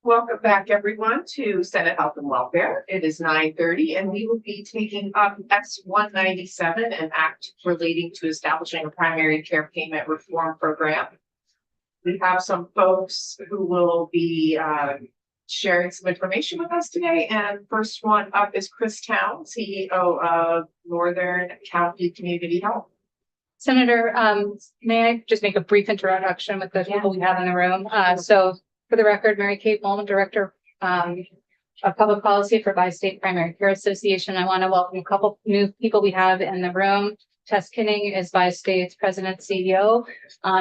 Welcome back, everyone, to Senate Health and Welfare. It is 9:30, and we will be taking up S-197, an act relating to establishing a primary care payment reform program. We have some folks who will be sharing some information with us today. And first one up is Chris Town, CEO of Northern County Community Health. Senator, may I just make a brief introduction with the people we have in the room? So for the record, Mary Kate Bowman, Director of Public Policy for Bi-State Primary Care Association. I want to welcome a couple new people we have in the room. Tess Kinning is Bi-State's President CEO.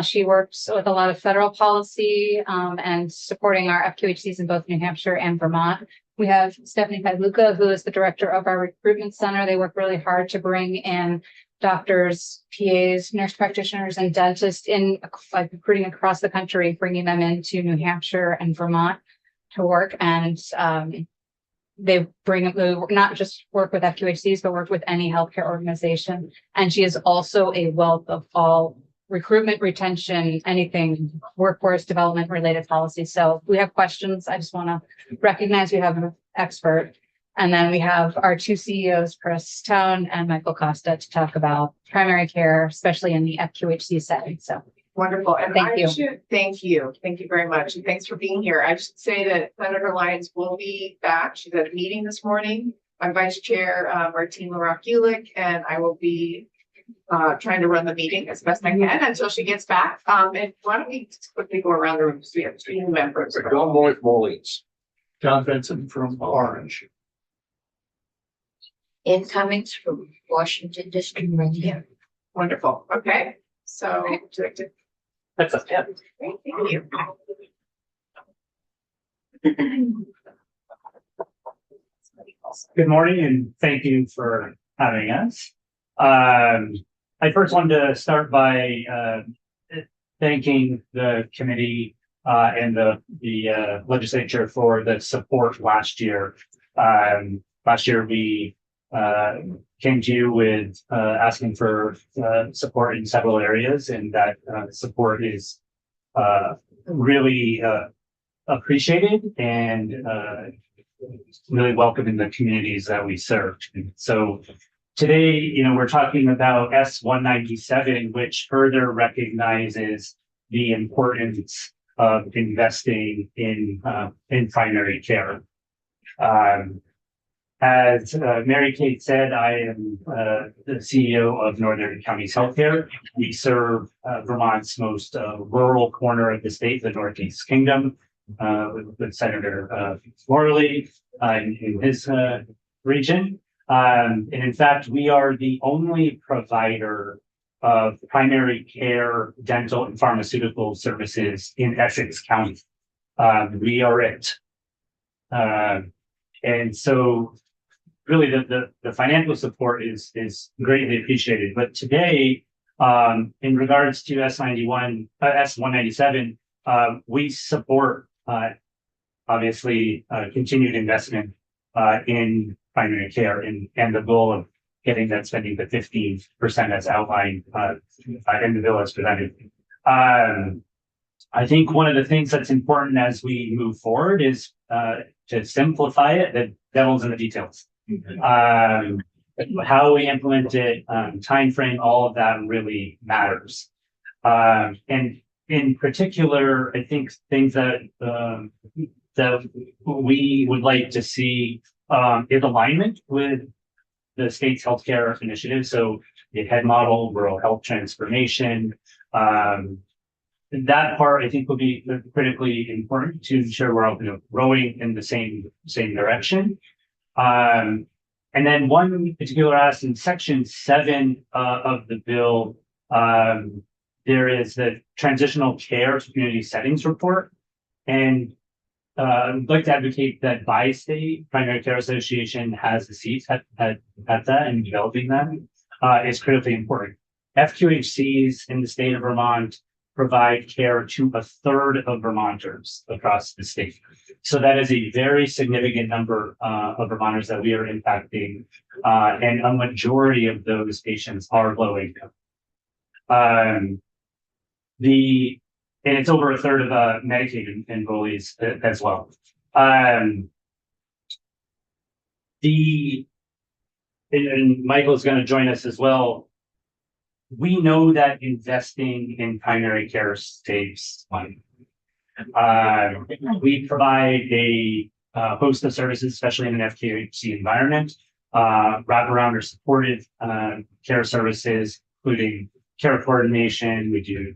She works with a lot of federal policy and supporting our FQHCs in both New Hampshire and Vermont. We have Stephanie Pagluca, who is the director of our recruitment center. They work really hard to bring in doctors, PAs, nurse practitioners, and dentists in recruiting across the country, bringing them into New Hampshire and Vermont to work. And they not just work with FQHCs, but work with any healthcare organization. And she is also a wealth of all recruitment, retention, anything workforce development related policies. So if we have questions, I just want to recognize we have an expert. And then we have our two CEOs, Chris Town and Michael Costa, to talk about primary care, especially in the FQHC setting. So wonderful. And thank you. Thank you. Thank you very much. And thanks for being here. I should say that Senator Lyons will be back. She's at a meeting this morning. I'm Vice Chair Martine LaRock-Ulick, and I will be trying to run the meeting as best I can until she gets back. And why don't we just quickly go around the room because we have three new members. John Moyes. John Benson from Orange. Incomings from Washington District right here. Wonderful. Okay. So would you like to? That's a 10. Thank you. Good morning, and thank you for having us. I first wanted to start by thanking the committee and the legislature for the support last year. Last year, we came to you with asking for support in several areas, and that support is really appreciated and really welcome in the communities that we served. And so today, we're talking about S-197, which further recognizes the importance of investing in primary care. As Mary Kate said, I am the CEO of Northern Counties Healthcare. We serve Vermont's most rural corner of the state, the Northeast Kingdom, with Senator Morley in his region. And in fact, we are the only provider of primary care, dental, and pharmaceutical services in Essex County. We are it. And so really the financial support is greatly appreciated. But today, in regards to S-197, we support obviously continued investment in primary care and the goal of getting that spending to 15% as outlined in the bill as presented. I think one of the things that's important as we move forward is to simplify it. The devil's in the details. How we implement it, time frame, all of that really matters. And in particular, I think things that we would like to see is alignment with the state's healthcare initiative. So the HEAD model, rural health transformation, that part I think will be critically important to ensure we're all rowing in the same direction. And then one particular ask in section 7 of the bill, there is the transitional care to community settings report. And I'd like to advocate that Bi-State Primary Care Association has a seat at that and developing that is critically important. FQHCs in the state of Vermont provide care to a third of Vermonters across the state. So that is a very significant number of Vermonters that we are impacting, and a majority of those patients are low income. The and it's over a third of Medicaid enrollees as well. And Michael's going to join us as well. We know that investing in primary care saves money. We provide a host of services, especially in an FQHC environment, wraparound or supportive care services, including care coordination. We do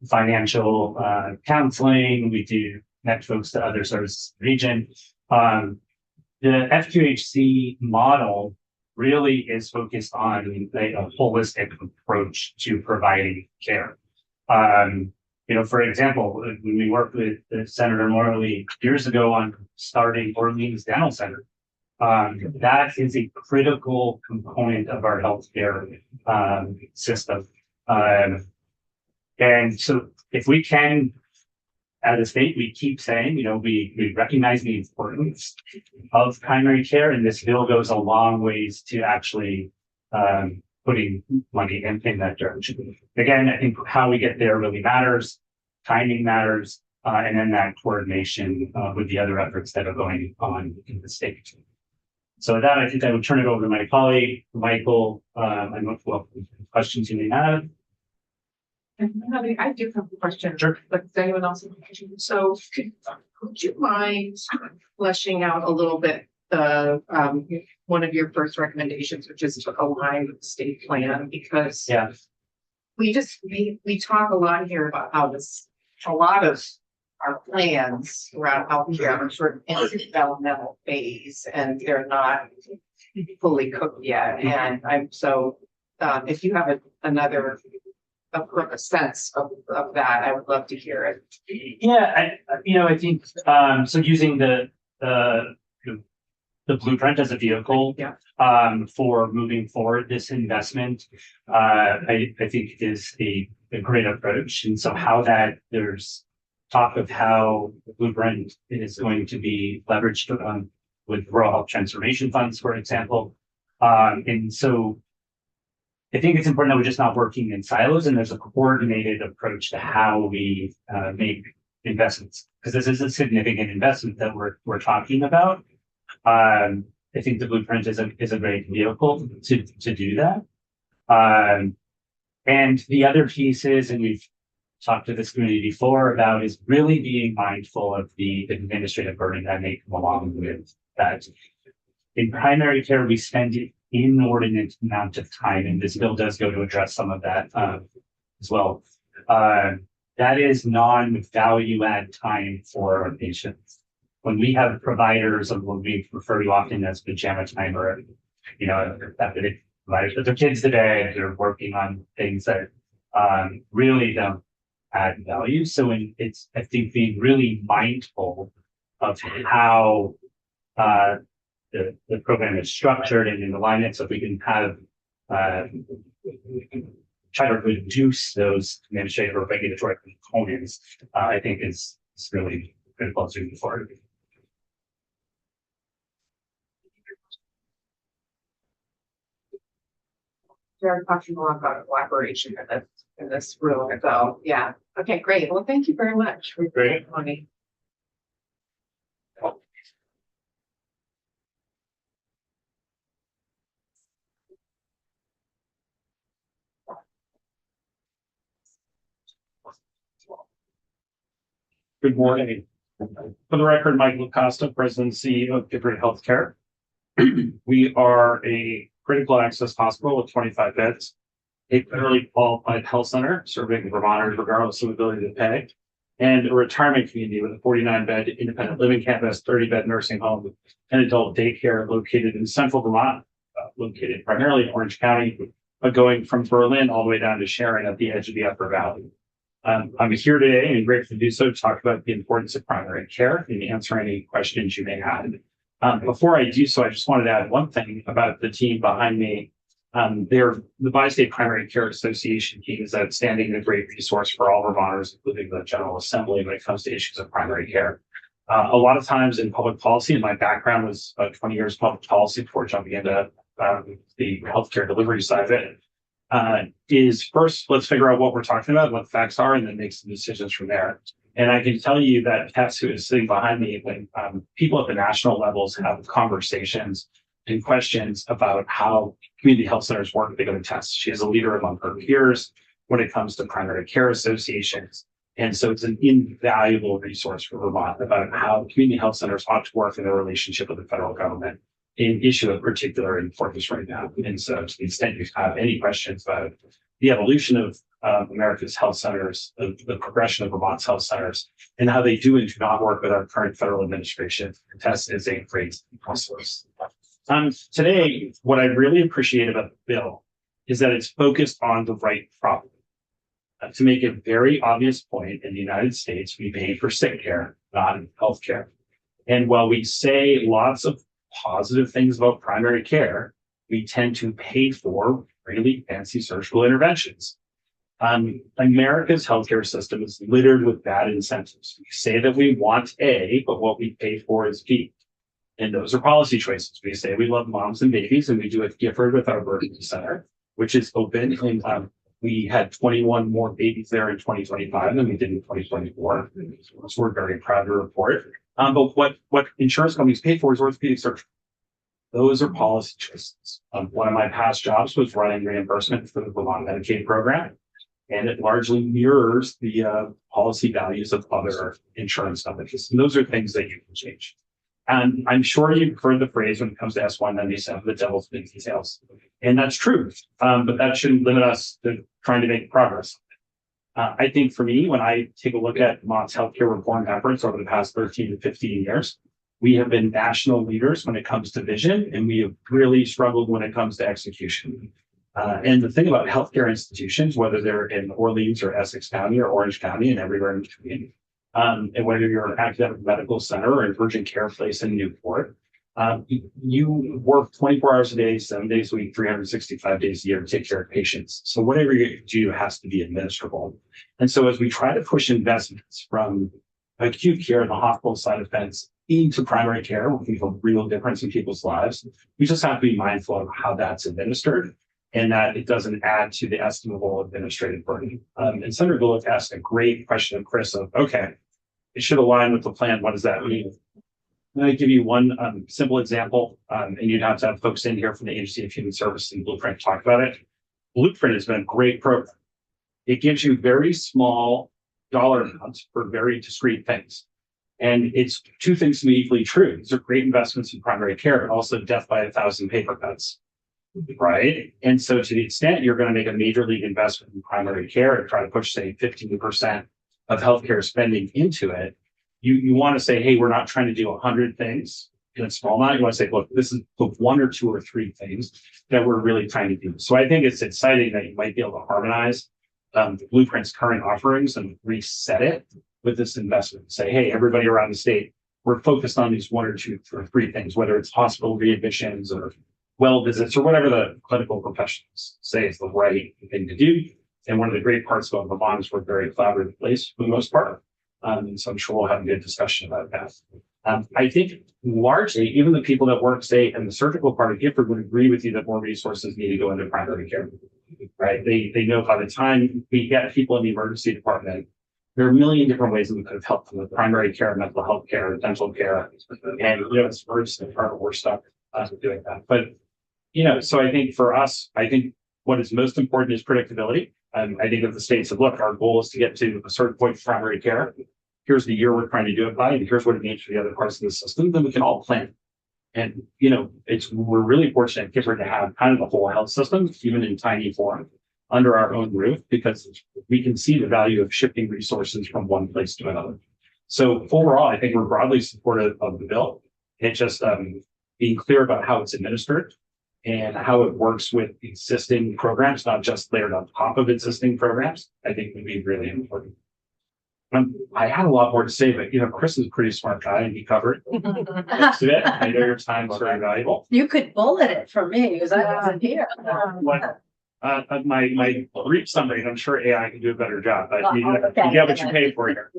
financial counseling. We do connect folks to other services in the region. The FQHC model really is focused on a holistic approach to providing care. For example, when we worked with Senator Morley years ago on starting Orleans Dental Center, that is a critical component of our healthcare system. And so if we can, as a state, we keep saying, we recognize the importance of primary care, and this bill goes a long ways to actually putting money in that direction. Again, I think how we get there really matters, timing matters, and then that coordination with the other efforts that are going on in the state. So with that, I think I would turn it over to my colleague, Michael. I'm welcome questions you may have. I have different questions. Sure. But does anyone else have a question? So could you mind fleshing out a little bit the one of your first recommendations, which is to align with the state plan? Because we talk a lot here about how a lot of our plans around healthcare are sort of in the developmental phase and they're not fully cooked yet. And if you have a sense of that, I would love to hear it. Yeah, I think so. Using the blueprint as a vehicle, for moving forward this investment, I think is a great approach. And so there's talk of how the blueprint is going to be leveraged with rural health transformation funds, for example. And so I think it's important that we're just not working in silos and there's a coordinated approach to how we make investments, because this is a significant investment that we're talking about. I think the blueprint is a great vehicle to do that. And the other pieces, and we've talked to this community before about, is really being mindful of the administrative burden that may come along with that. In primary care, we spend an inordinate amount of time, and this bill does go to address some of that as well. That is non-value add time for our patients. When we have providers of what we refer to often as pajama time, or providers with their kids today, they're working on things that really don't add value. So I think being really mindful of how the program is structured and in alignment, so if we can have try to reduce those administrative or regulatory components, I think is really critical to move forward. We're talking more about collaboration in this room. So yeah. Okay, great. Well, thank you very much for Great. coming. Good morning. For the record, Michael Costa, President and CEO of Different Healthcare. We are a critical access hospital with 25 beds, a federally qualified health center serving Vermonters regardless of ability to pay, and a retirement community with a 49-bed independent living campus, 30-bed nursing home, and adult daycare located in central Vermont, located primarily in Orange County, but going from Berlin all the way down to Sharon at the edge of the Upper Valley. I'm here today and grateful to do so to talk about the importance of primary care and answer any questions you may have. Before I do so, I just wanted to add one thing about the team behind me. The Bi-State Primary Care Association team is outstanding and a great resource for all Vermonters, including the General Assembly, when it comes to issues of primary care. A lot of times in public policy, and my background was 20 years public policy before jumping into the healthcare delivery side of it. is first, let's figure out what we're talking about, what the facts are, and then make some decisions from there. And I can tell you that Tess, who is sitting behind me, when people at the national levels have conversations and questions about how community health centers work, they go to Tess. She is a leader among her peers when it comes to primary care associations. And so it's an invaluable resource for Vermont about how community health centers ought to work in their relationship with the federal government, an issue of particular importance right now. And so to the extent you have any questions about the evolution of America's health centers, the progression of Vermont's health centers, and how they do and do not work with our current federal administration, Tess is a great resource. Today, what I really appreciate about the bill is that it's focused on the right problem. To make a very obvious point, in the United States, we pay for sick care, not health care. And while we say lots of positive things about primary care, we tend to pay for really fancy surgical interventions. America's healthcare system is littered with bad incentives. We say that we want A, but what we pay for is B. And those are policy choices. We say we love moms and babies, and we do at Gifford with our Burton Center, which is open. And we had 21 more babies there in 2025 than we did in 2024. So we're very proud to report. But what insurance companies pay for is orthopedic surgery. Those are policy choices. One of my past jobs was running reimbursement for the Vermont Medicaid program, and it largely mirrors the policy values of other insurance companies. And those are things that you can change. And I'm sure you've heard the phrase when it comes to S197, the devil's in details. And that's true, but that shouldn't limit us to trying to make progress. I think for me, when I take a look at Vermont's healthcare reform efforts over the past 13 to 15 years, we have been national leaders when it comes to vision, and we have really struggled when it comes to execution. And the thing about healthcare institutions, whether they're in Orleans or Essex County or Orange County and everywhere in between, and whether you're an academic medical center or an urgent care place in Newport, you work 24 hours a day, 7 days a week, 365 days a year to take care of patients. So whatever you do has to be administrable. And so as we try to push investments from acute care and the hospital side of things into primary care, where we make a real difference in people's lives, we just have to be mindful of how that's administered and that it doesn't add to the estimable administrative burden. And Senator Gulick asked a great question of Chris of, okay, it should align with the plan. What does that mean? Let me give you one simple example, and you'd have to have folks in here from the Agency of Human Services and Blueprint to talk about it. Blueprint has been a great program. It gives you very small dollar amounts for very discrete things. And it's two things to be equally true. These are great investments in primary care, but also death by 1,000 paper cuts, right? And so to the extent you're going to make a major league investment in primary care and try to push, say, 15% of healthcare spending into it, you want to say, hey, we're not trying to do 100 things in a small amount. You want to say, look, this is the 1 or 2 or 3 things that we're really trying to do. So I think it's exciting that you might be able to harmonize the Blueprint's current offerings and reset it with this investment. Say, hey, everybody around the state, we're focused on these 1 or 2 or 3 things, whether it's hospital readmissions or well visits or whatever the clinical professionals say is the right thing to do. And one of the great parts about Vermont is we're a very collaborative place for the most part. And so I'm sure we'll have a good discussion about that. I think largely, even the people that work, say, in the surgical part of Gifford would agree with you that more resources need to go into primary care, right? They know by the time we get people in the emergency department, there are a million different ways that we could have helped them with primary care, mental health care, dental care. And, it's emergency department, we're stuck doing that. But, so I think for us, I think what is most important is predictability. I think if the state said, look, our goal is to get to a certain point for primary care. Here's the year we're trying to do it by, and here's what it means for the other parts of the system, then we can all plan. And, we're really fortunate at Gifford to have kind of the whole health system, even in tiny form, under our own roof, because we can see the value of shifting resources from one place to another. So overall, I think we're broadly supportive of the bill. It's just being clear about how it's administered and how it works with existing programs, not just layered on top of existing programs, I think would be really important. I had a lot more to say, but Chris is a pretty smart guy and he covered most of it. I know your time is very valuable. You could bullet it for me because I wasn't here. My brief summary, and I'm sure AI can do a better job, but you get what you pay for here.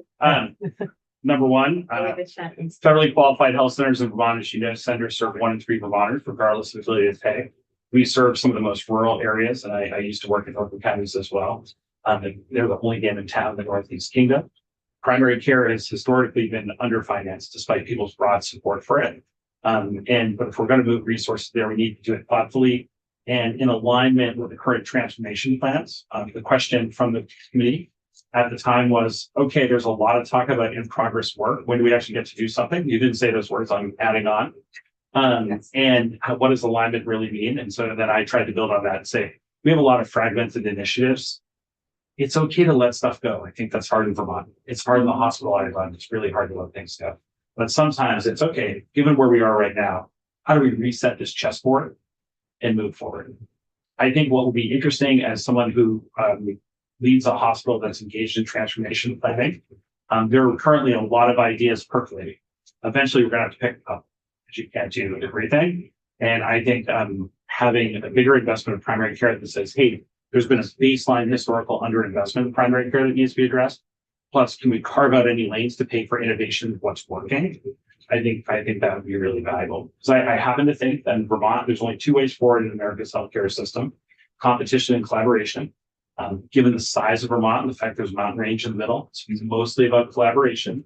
Number one, federally qualified health centers in Vermont, as you know, centers serve 1 in 3 Vermonters, regardless of affiliated pay. We serve some of the most rural areas, and I used to work in Oakland counties as well. And they're the only game in town in the Northeast Kingdom. Primary care has historically been underfinanced despite people's broad support for it. But if we're going to move resources there, we need to do it thoughtfully and in alignment with the current transformation plans. The question from the committee at the time was, okay, there's a lot of talk about in progress work. When do we actually get to do something? You didn't say those words, I'm adding on. What does alignment really mean? And so then I tried to build on that and say, we have a lot of fragmented initiatives. It's okay to let stuff go. I think that's hard in Vermont. It's hard in the hospital I run. It's really hard to let things go. But sometimes it's okay, given where we are right now, how do we reset this chessboard and move forward? I think what will be interesting as someone who leads a hospital that's engaged in transformation planning, there are currently a lot of ideas percolating. Eventually, we're going to have to pick up, because you can't do everything. And I think having a bigger investment in primary care that says, hey, there's been a baseline historical underinvestment in primary care that needs to be addressed. Plus, can we carve out any lanes to pay for innovation of what's working? I think that would be really valuable. Because I happen to think that in Vermont, there's only two ways forward in America's healthcare system: competition and collaboration. Given the size of Vermont and the fact there's a mountain range in the middle, it's mostly about collaboration.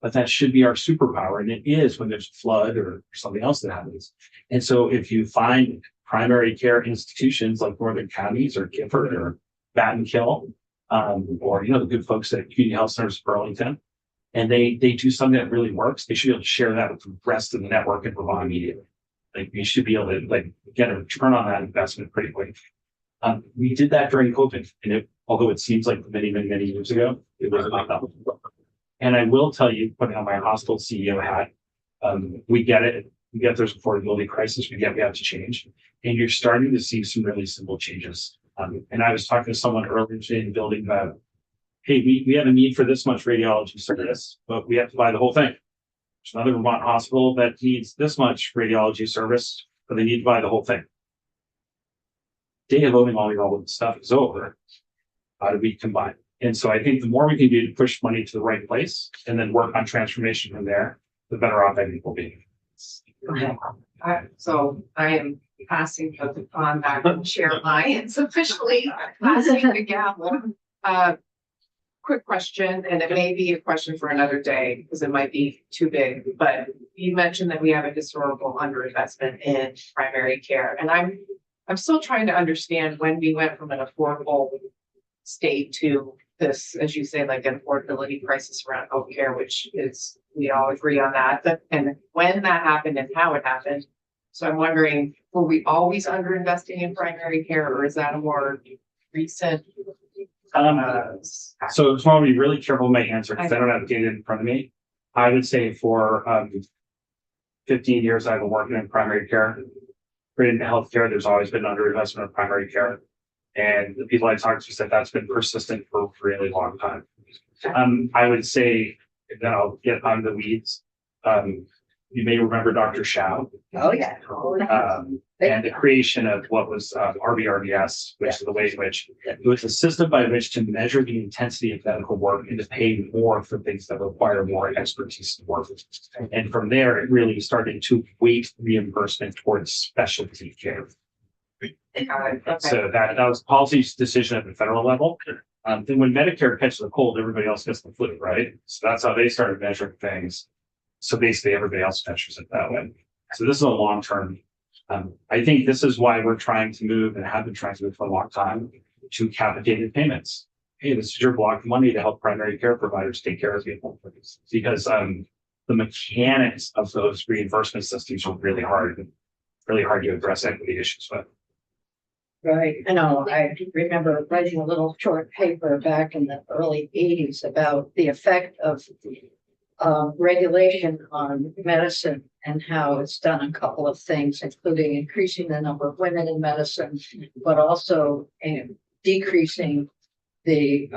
But that should be our superpower, and it is when there's a flood or something else that happens. And so if you find primary care institutions like Northern Counties or Gifford or Battenkill, or the good folks at Community Health Centers of Burlington, and they do something that really works, they should be able to share that with the rest of the network in Vermont immediately. Like, we should be able to get a return on that investment pretty quick. We did that during COVID, and although it seems like many years ago, it was not that. And I will tell you, putting on my hospital CEO hat, we get it. We get there's affordability crisis. We have to change, and you're starting to see some really simple changes. And I was talking to someone earlier today in the building about, hey, we have a need for this much radiology service, but we have to buy the whole thing. There's another Vermont hospital that needs this much radiology service, but they need to buy the whole thing. Day of owning all of the stuff is over. How do we combine? And so I think the more we can do to push money to the right place and then work on transformation from there, the better off I think we'll be. So I am passing the baton back to Chair Lyons, officially passing the gavel. Quick question, and it may be a question for another day because it might be too big, but you mentioned that we have a historical underinvestment in primary care. And I'm still trying to understand when we went from an affordable state to this, as you say, like an affordability crisis around healthcare, which is, we all agree on that, and when that happened and how it happened. So I'm wondering, were we always underinvesting in primary care, or is that a more recent? So I just want to be really careful with my answer because I don't have data in front of me. I would say for 15 years I've been working in primary care. In healthcare, there's always been underinvestment in primary care. And the people I talked to said that's been persistent for a really long time. I would say, then I'll get on the weeds. You may remember Dr. Shao. Oh, yeah. And the creation of what was RBRBS, which is the way in which it was a system by which to measure the intensity of medical work and to pay more for things that require more expertise and work. And from there, it really started to weight reimbursement towards specialty care. Okay. So that was a policy decision at the federal level. Then when Medicare catches the cold, everybody else gets the flu, right? So that's how they started measuring things. So basically everybody else measures it that way. So this is a long-term. I think this is why we're trying to move and have been trying to move for a long time to capitated payments. Hey, this is your block of money to help primary care providers take care of people. Because the mechanics of those reimbursement systems are really hard to address equity issues with. Right. I know. I remember writing a little short paper back in the early 80s about the effect of regulation on medicine and how it's done a couple of things, including increasing the number of women in medicine, but also decreasing the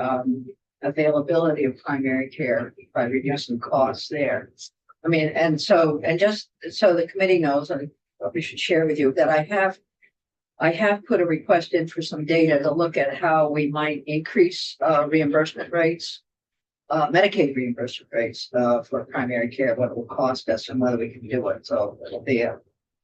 availability of primary care by reducing costs there. I mean, and just so the committee knows, and we should share with you that I have put a request in for some data to look at how we might increase reimbursement rates, Medicaid reimbursement rates for primary care, what it will cost us and whether we can do it. So it'll be a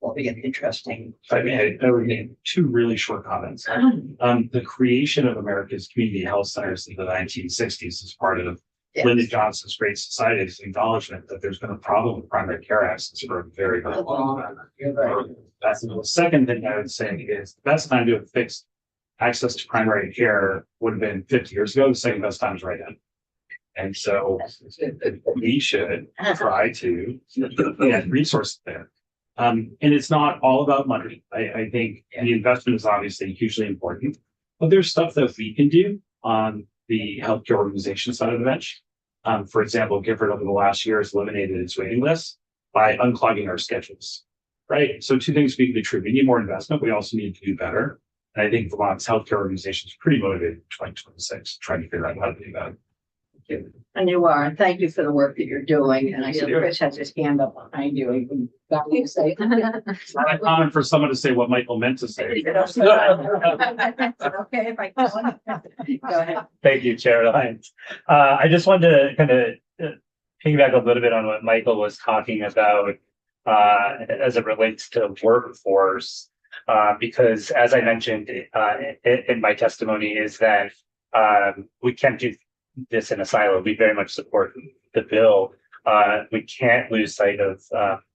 will be an interesting. I mean, I would make two really short comments. The creation of America's community health centers in the 1960s is part of Yes. Lyndon Johnson's Great Society. Is an acknowledgement that there's been a problem with primary care access for a very, very long time. You're right. That's the second thing I would say is the best time to have fixed access to primary care would have been 50 years ago. The second best time is right now. And so we should try to get resources there. And it's not all about money. I think the investment is obviously hugely important, but there's stuff that we can do on the healthcare organization side of the bench. For example, Gifford over the last year has eliminated its waiting list by unclogging our schedules, right? So two things we can do true. We need more investment. We also need to do better. And I think Vermont's healthcare organization is pretty motivated in 2026, trying to figure out how to do that. And you are, and thank you for the work that you're doing. And I see Chris has his hand up behind you. You can got me to say. It's not uncommon for someone to say what Michael meant to say. Okay, if I can. Go ahead. Thank you, Chair Lyons. I just wanted to kind of piggyback a little bit on what Michael was talking about as it relates to workforce. Because as I mentioned in my testimony is that we can't do this in a silo. We very much support the bill. We can't lose sight of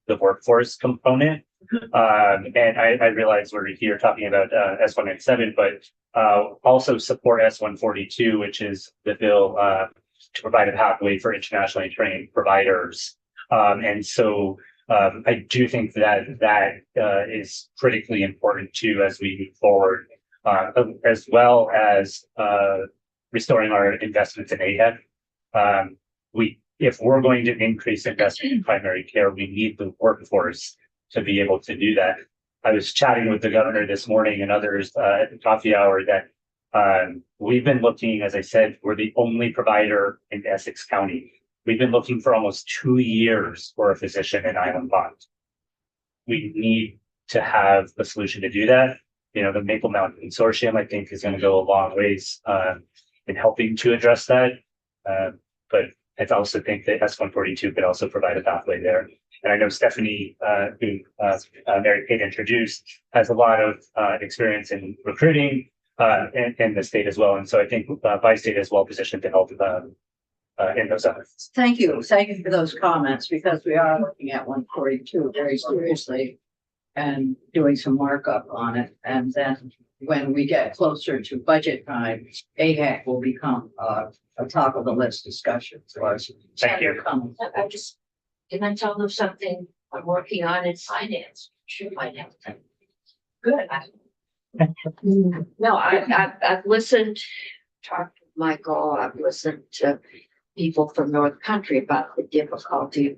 the workforce component. And I realize we're here talking about S197, but also support S142, which is the bill to provide a pathway for internationally trained providers. And so I do think that is critically important too as we move forward, as well as restoring our investments in AHEP. If we're going to increase investment in primary care, we need the workforce to be able to do that. I was chatting with the governor this morning and others at the coffee hour that we've been looking, as I said, we're the only provider in Essex County. We've been looking for almost 2 years for a physician in Island Pond. We need to have a solution to do that. You know, the Maple Mountain Consortium, I think, is going to go a long ways in helping to address that. But I also think that S142 could also provide a pathway there. And I know Stephanie, who Mary Kate introduced, has a lot of experience in recruiting in the state as well. And so I think Bi-State is well positioned to help in those efforts. Thank you. Thank you for those comments because we are looking at 142 very seriously and doing some markup on it. And then when we get closer to budget time, AHEC will become a top of the list discussion for us. Thank you. I just, can I tell them something I'm working on in finance? Sure, finance. Good. No, I've listened, talked to Michael, I've listened to people from North Country about the difficulty of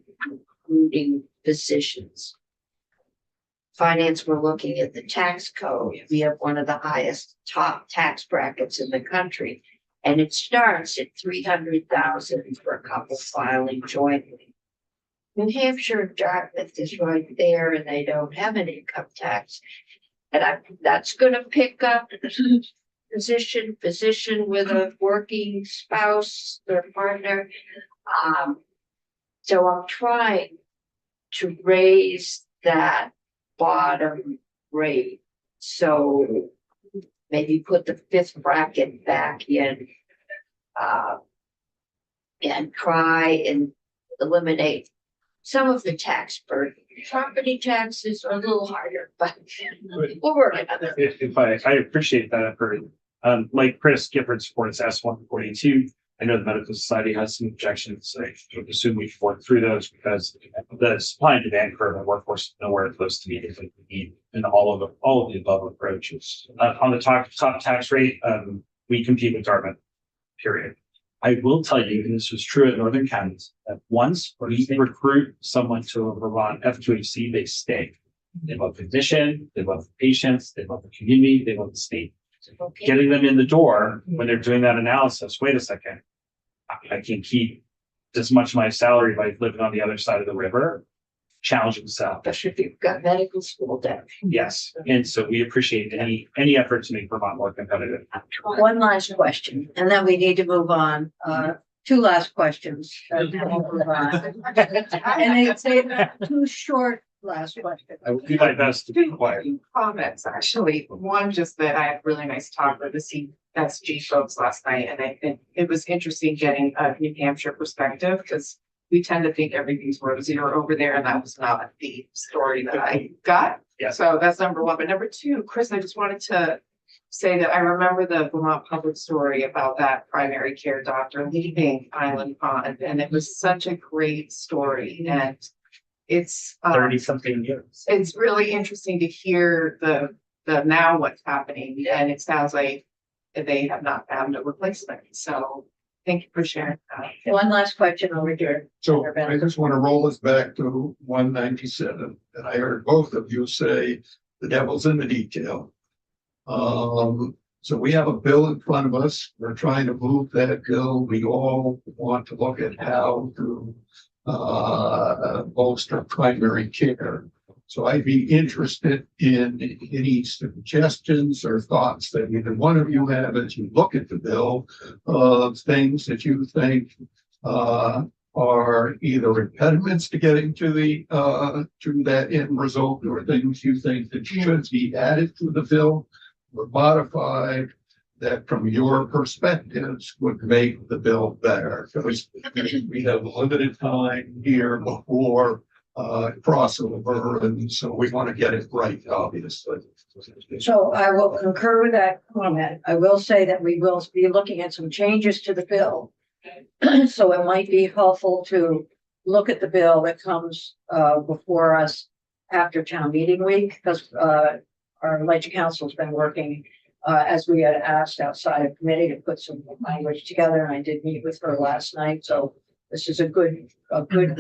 recruiting physicians. Finance, we're looking at the tax code. We have one of the highest top tax brackets in the country. And it starts at 300,000 for a couple filing jointly. New Hampshire, Dartmouth is right there and they don't have an income tax. And that's gonna pick up physician with a working spouse or partner. So I'm trying to raise that bottom rate. So maybe put the fifth bracket back in and try and eliminate some of the tax burden. Property taxes are a little harder, but we'll work on it. If I appreciate that effort. Like Chris, Gifford supports S142. I know the Medical Society has some objections. I would assume we should work through those because the supply and demand curve of workforce is nowhere close to meeting what we need in all of the above approaches. On the top tax rate, we compete with Dartmouth, period. I will tell you, and this was true at Northern Counties, that once we recruit someone to a Vermont F2HC, they stay. They love the physician, they love the patients, they love the community, they love the state. Okay. Getting them in the door when they're doing that analysis, wait a second, I can keep this much of my salary by living on the other side of the river, challenging self. Especially if you've got medical school debt. Yes, and so we appreciate any effort to make Vermont more competitive. One last question, and then we need to move on. Two last questions. And then we'll move on. And they say two short last question. I will do my best to be quiet. Two comments, actually. One, just that I had a really nice talk with the CSG folks last night, and I think it was interesting getting a New Hampshire perspective, because we tend to think everything's rosier over there, and that was not the story that I got. Yeah. So that's number one. But number two, Chris, I just wanted to say that I remember the Vermont Public story about that primary care doctor leaving Island Pond, and it was such a great story, and it's 30-something years. it's really interesting to hear the now what's happening, and it sounds like they have not found a replacement. So thank you for sharing that. One last question over here. So I just want to roll us back to 197, and I heard both of you say the devil's in the detail. So we have a bill in front of us. We're trying to move that bill. We all want to look at how to bolster primary care. So I'd be interested in any suggestions or thoughts that either one of you have as you look at the bill of things that you think are either impediments to getting to that end result, or things you think that should be added to the bill or modified that from your perspectives would make the bill better. Because we have limited time here before crossover, and so we want to get it right, obviously. So I will concur with that comment. I will say that we will be looking at some changes to the bill. So it might be helpful to look at the bill that comes before us after town meeting week, because our Ledger Council's been working as we had asked outside of committee to put some language together, and I did meet with her last night. So this is a good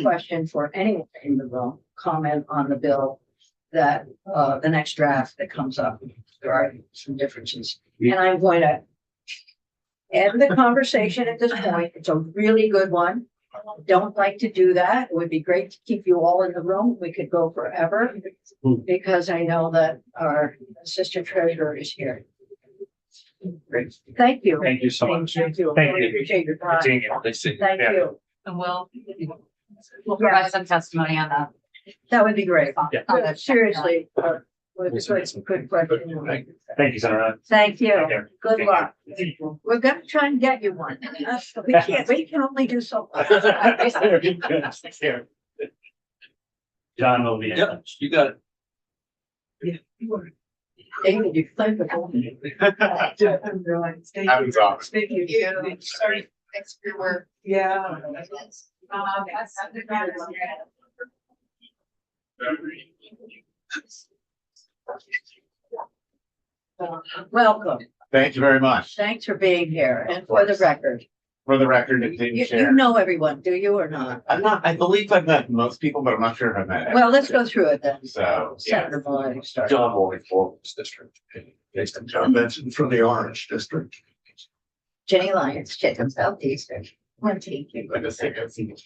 question for anyone in the room. Comment on the bill that the next draft that comes up. There are some differences, and I'm going to end the conversation at this point. It's a really good one. Don't like to do that. It would be great to keep you all in the room. We could go forever, because I know that our assistant treasurer is here. Great. Thank you. Thank you so much. Thank you. Thank Really you. appreciate your time. Seeing you. Thank Yeah. you. And we'll provide some testimony on that. That would be great. Yeah. Seriously, was a good question. Thank you, Senator. Thank you. Take care. Good luck. We're gonna try and get you one. We can only do so much. John will be in. Yeah, you got it. David, you played the whole. Happens often. Thank you. Sorry, thanks for your work. Yeah. Welcome. Thank you very much. Thanks for being here. And for the record, For the record, it didn't you share. know everyone, do you or not? I believe I've met most people, but I'm not sure if I've met. Well, let's go through it then. So, yeah. Senator Maloney, start. John Wolford, Forest District. John Benson from the Orange District. Jenny Lyons, Chatham Southeastern. Good to see you.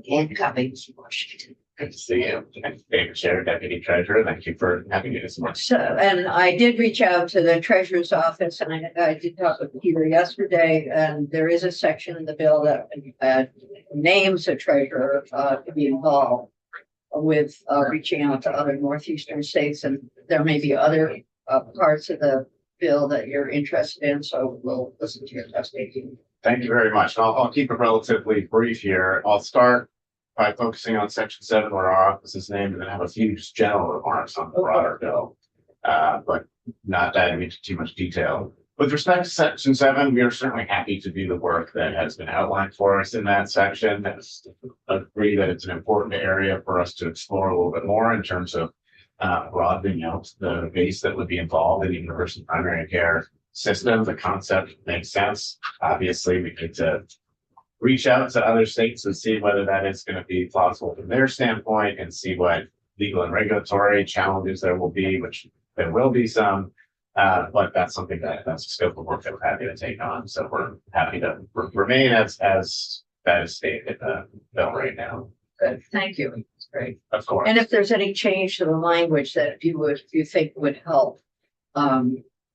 And Cummings, Washington. Good to see you. And David Sherry, Deputy Treasurer. Thank you for having me this morning. So, and I did reach out to the treasurer's office, and I did talk with Peter yesterday, and there is a section in the bill that names a treasurer to be involved with reaching out to other northeastern states, and there may be other parts of the bill that you're interested in, so we'll listen to your testimony. Thank you very much. I'll keep it relatively brief here. I'll start by focusing on section 7 where our office is named, and then have a few just general remarks on the broader bill. But not diving into too much detail. With respect to section 7, we are certainly happy to do the work that has been outlined for us in that section. I agree that it's an important area for us to explore a little bit more in terms of broadening out the base that would be involved in the universal primary care system. The concept makes sense. Obviously, we need to reach out to other states and see whether that is going to be plausible from their standpoint, and see what legal and regulatory challenges there will be, which there will be some. But that's something that's a scope of work that we're happy to take on. So we're happy to remain as that is stated in the bill right now. Good, thank you. That's great. Of course. And if there's any change to the language that you think would help,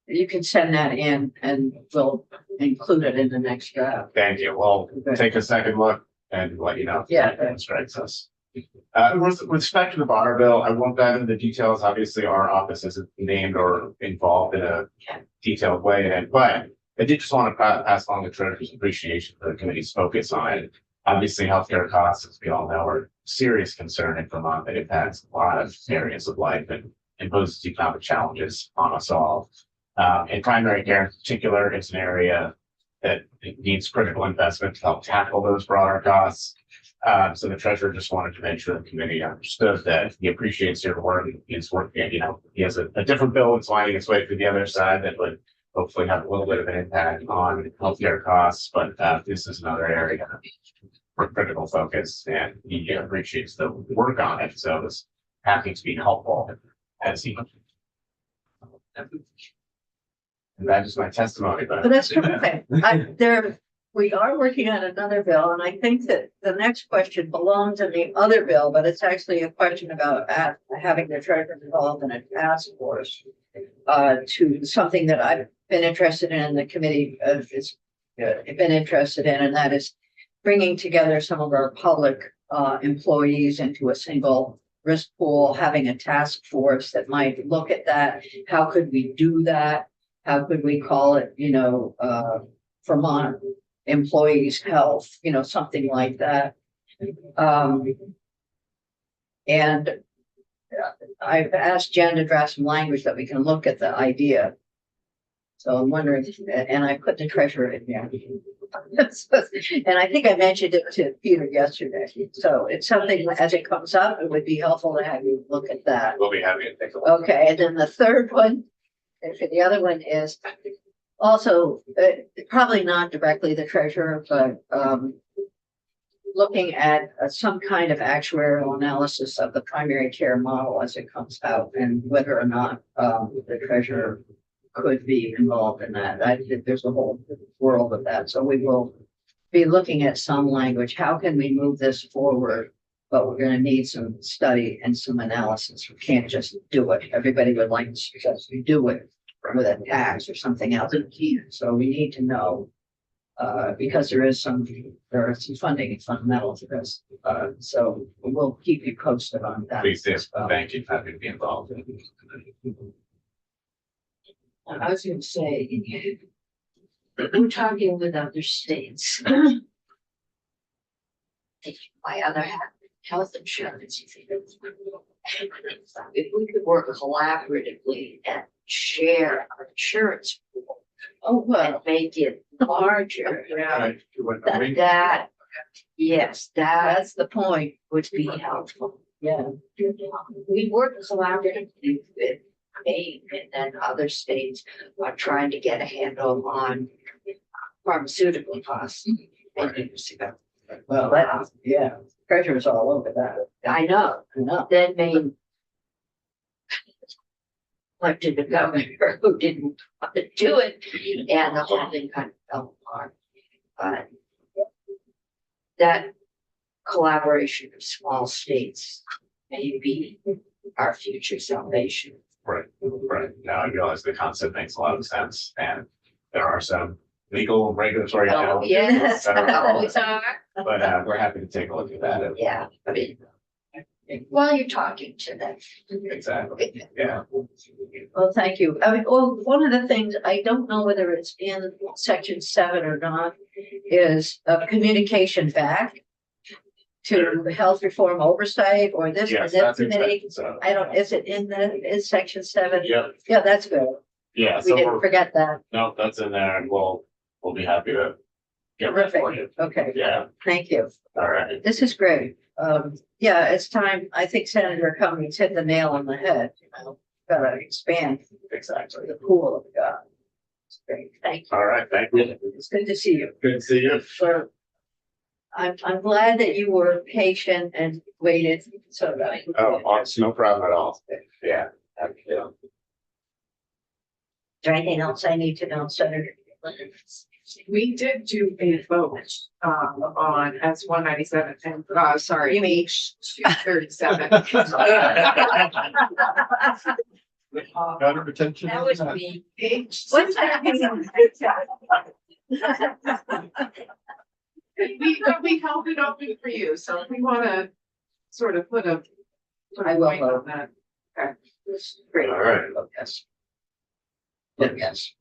you can send that in and we'll include it in the next draft. Thank you. We'll Okay. take a second look and let you know if Yeah. anything strikes us. With respect to the Bonner bill, I won't dive into the details. Obviously, our office isn't named or involved in a detailed way in it, but I did just want to pass along the treasurer's appreciation for the committee's focus on it. Obviously, healthcare costs, as we all know, are a serious concern in Vermont that impacts a lot of areas of life and imposes economic challenges on us all. In primary care in particular, it's an area that it needs critical investment to help tackle those broader costs. So the treasurer just wanted to make sure the committee understood that he appreciates your work. He's working, he has a different bill that's finding its way through the other side that would hopefully have a little bit of an impact on healthcare costs, but this is another area for critical focus, and he appreciates the work on it. So it's happy to be helpful as he. And that is my testimony, but. But that's terrific. We are working on another bill, and I think that the next question belongs in the other bill, but it's actually a question about having the treasurer involved in a task force to something that I've been interested in, the committee has been interested in, and that is bringing together some of our public employees into a single risk pool, having a task force that might look at that. How could we do that? How could we call it, Vermont employees' health, something like that. And I've asked Jen to draft some language that we can look at the idea. So I'm wondering, and I put the treasurer in there. And I think I mentioned it to Peter yesterday. So it's something as it comes up, it would be helpful to have you look at that. We'll be happy to take a look. Okay, and then the third one, and the other one is also probably not directly the treasurer, but looking at some kind of actuarial analysis of the primary care model as it comes out, and whether or not the treasurer could be involved in that. I think there's a whole world of that. So we will be looking at some language. How can we move this forward? But we're going to need some study and some analysis. We can't just do it. Everybody would like to suggest we do it with a tax or something else. So we need to know because there is some funding and fundamental to this. So we'll keep you posted on that. Please do. Thank you. Happy to be involved. I was going to say, we're talking with other states. My other half, health insurance. If we could work collaboratively and share our insurance pool and make it larger, yes, That's the point. would be helpful. Yeah. We work collaboratively with Maine and then other states are trying to get a handle on pharmaceutical costs. Well, that, yeah, treasurer's all over that. I know, then Maine elected a governor who didn't want to do it, and the whole thing kind of fell apart. But that collaboration of small states may be our future salvation. Right. Now I realize the concept makes a lot of sense, and there are some legal and regulatory challenges. Yes, that are always are. But we're happy to take a look at that. Yeah, I mean, while you're talking to them. Exactly. Yeah. Well, thank you. I mean, well, one of the things, I don't know whether it's in section 7 or not, is a communication back to the health reform oversight or this or Yes, that that's committee. exactly so. I don't, is it in section 7? Yeah. Yeah, that's good. Yeah. We So didn't forget that. no, that's in there, and we'll be happy to get that for you. Terrific. Okay, Yeah. thank you. All right. This is great. Yeah, it's time. I think Senator Cummings hit the nail on the head. Gotta expand Exactly. the pool of God. It's great. Thank you. All right. Thank you. It's good to see you. Good to see you. So I'm glad that you were patient and waited so that. Oh, it's no problem at all. Yeah. Yeah. Is there anything else I need to know, Senator? We did do a vote on S 197 and sorry, page 237. Got her attention. That was me. Page What's that? we held it open for you, so if we want to sort of put I will point on vote. that. Okay. Great. All right. Yes. Yes.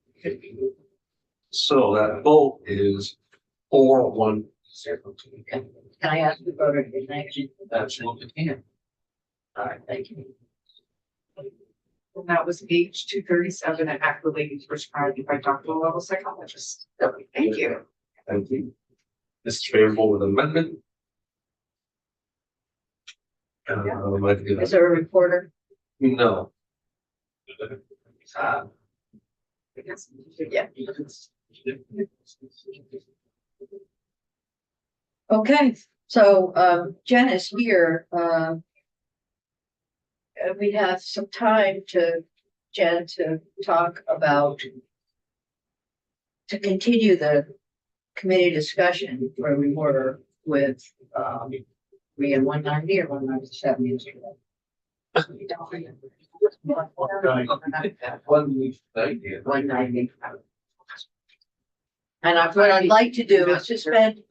So that vote is 4-1-0. Can I ask the voter to next? Absolutely. All right, thank you. And that was page 237 and act relating to prescribed by doctoral level psychologists. Thank you. Thank you. This is favorable with amendment. Is there a reporter? No. Yeah. Okay, so Jen is here. We have some time Jen, to talk about to continue the committee discussion where we were with we in 190 or 197 yesterday. 190. And what I'd like to do is to spend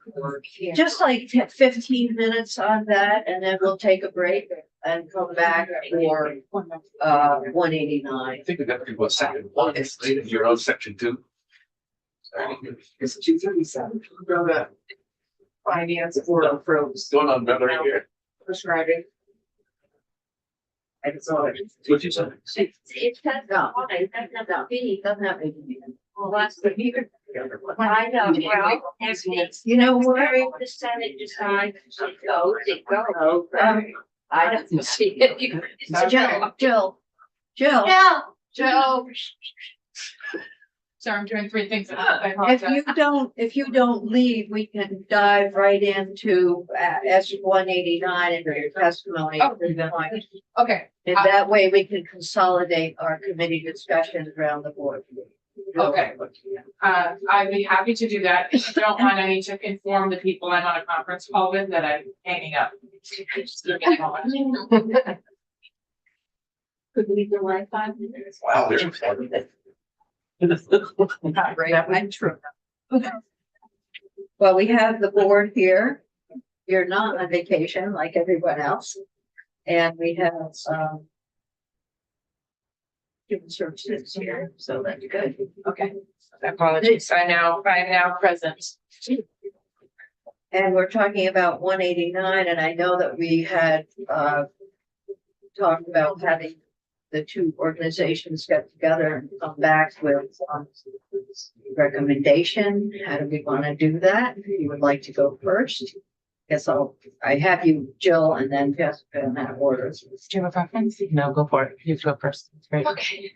just like 15 minutes on that, and then we'll take a break and come back for 189. I think we got to do a second one. It's your own section 2. It's 237. Go to finance or approves Going on better here. prescribing. And so What you said? It does not, it doesn't have to be. Doesn't have to be. Well, that's the meter. I know, well, if it's. You know what? The Senate decides it goes, it goes. I don't see it. Jill. Yeah. Joe. Sorry, I'm doing three things at once. I apologize. If you don't leave, we can dive right into S 189 and your testimony. Oh. Okay, And that way we can consolidate our committee discussions around the board. Okay. I'd be happy to do that. If you don't mind, I need to inform the people I'm on a conference call with that I'm hanging up. Could we delay 5 minutes? Wow. Well, we have the board here. You're not on vacation like everyone else. And we have, human services here, so that's good. Okay. Apologies. I'm now present. And we're talking about 189, and I know that we had, talked about having the two organizations get together and come back with recommendation. How do we want to do that? If you would like to go first. I have you, Jill, and then Jessica in that order. Do you have a preference? No, go for it. You go first. It's great. Okay.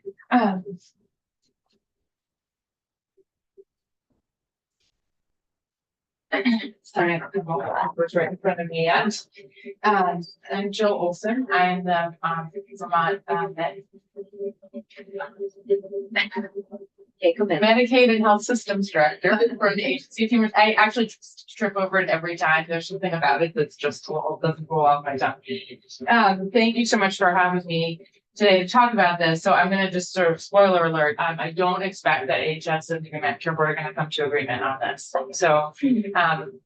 Sorry, I don't have all the papers right in front of me yet. I'm Jill Olson. I'm the Vermont Take a minute. Medicaid and Health Systems Director for the Agency of Human. I actually trip over it every time. There's something about it that's just doesn't roll off my tongue. Thank you so much for having me today to talk about this. So I'm going to just sort of spoiler alert. I don't expect that AHS and the Management Board are going to come to agreement on this. So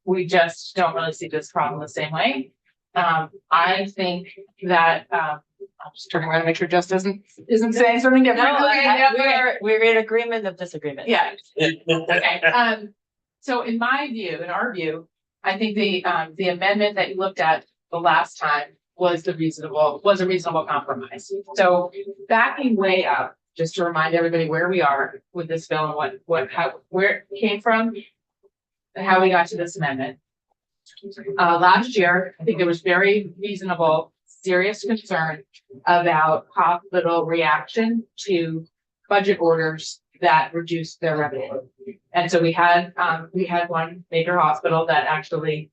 we just don't really see this problem the same way. I think that I'm just turning around to make sure Jess isn't saying something different. We're in agreement of disagreement. Yeah. Okay. So in our view, I think the amendment that you looked at the last time was a reasonable compromise. So backing way up, just to remind everybody where we are with this bill and where it came from and how we got to this amendment. Last year, I think there was very reasonable, serious concern about hospital reaction to budget orders that reduced their revenue. And so we had one major hospital that actually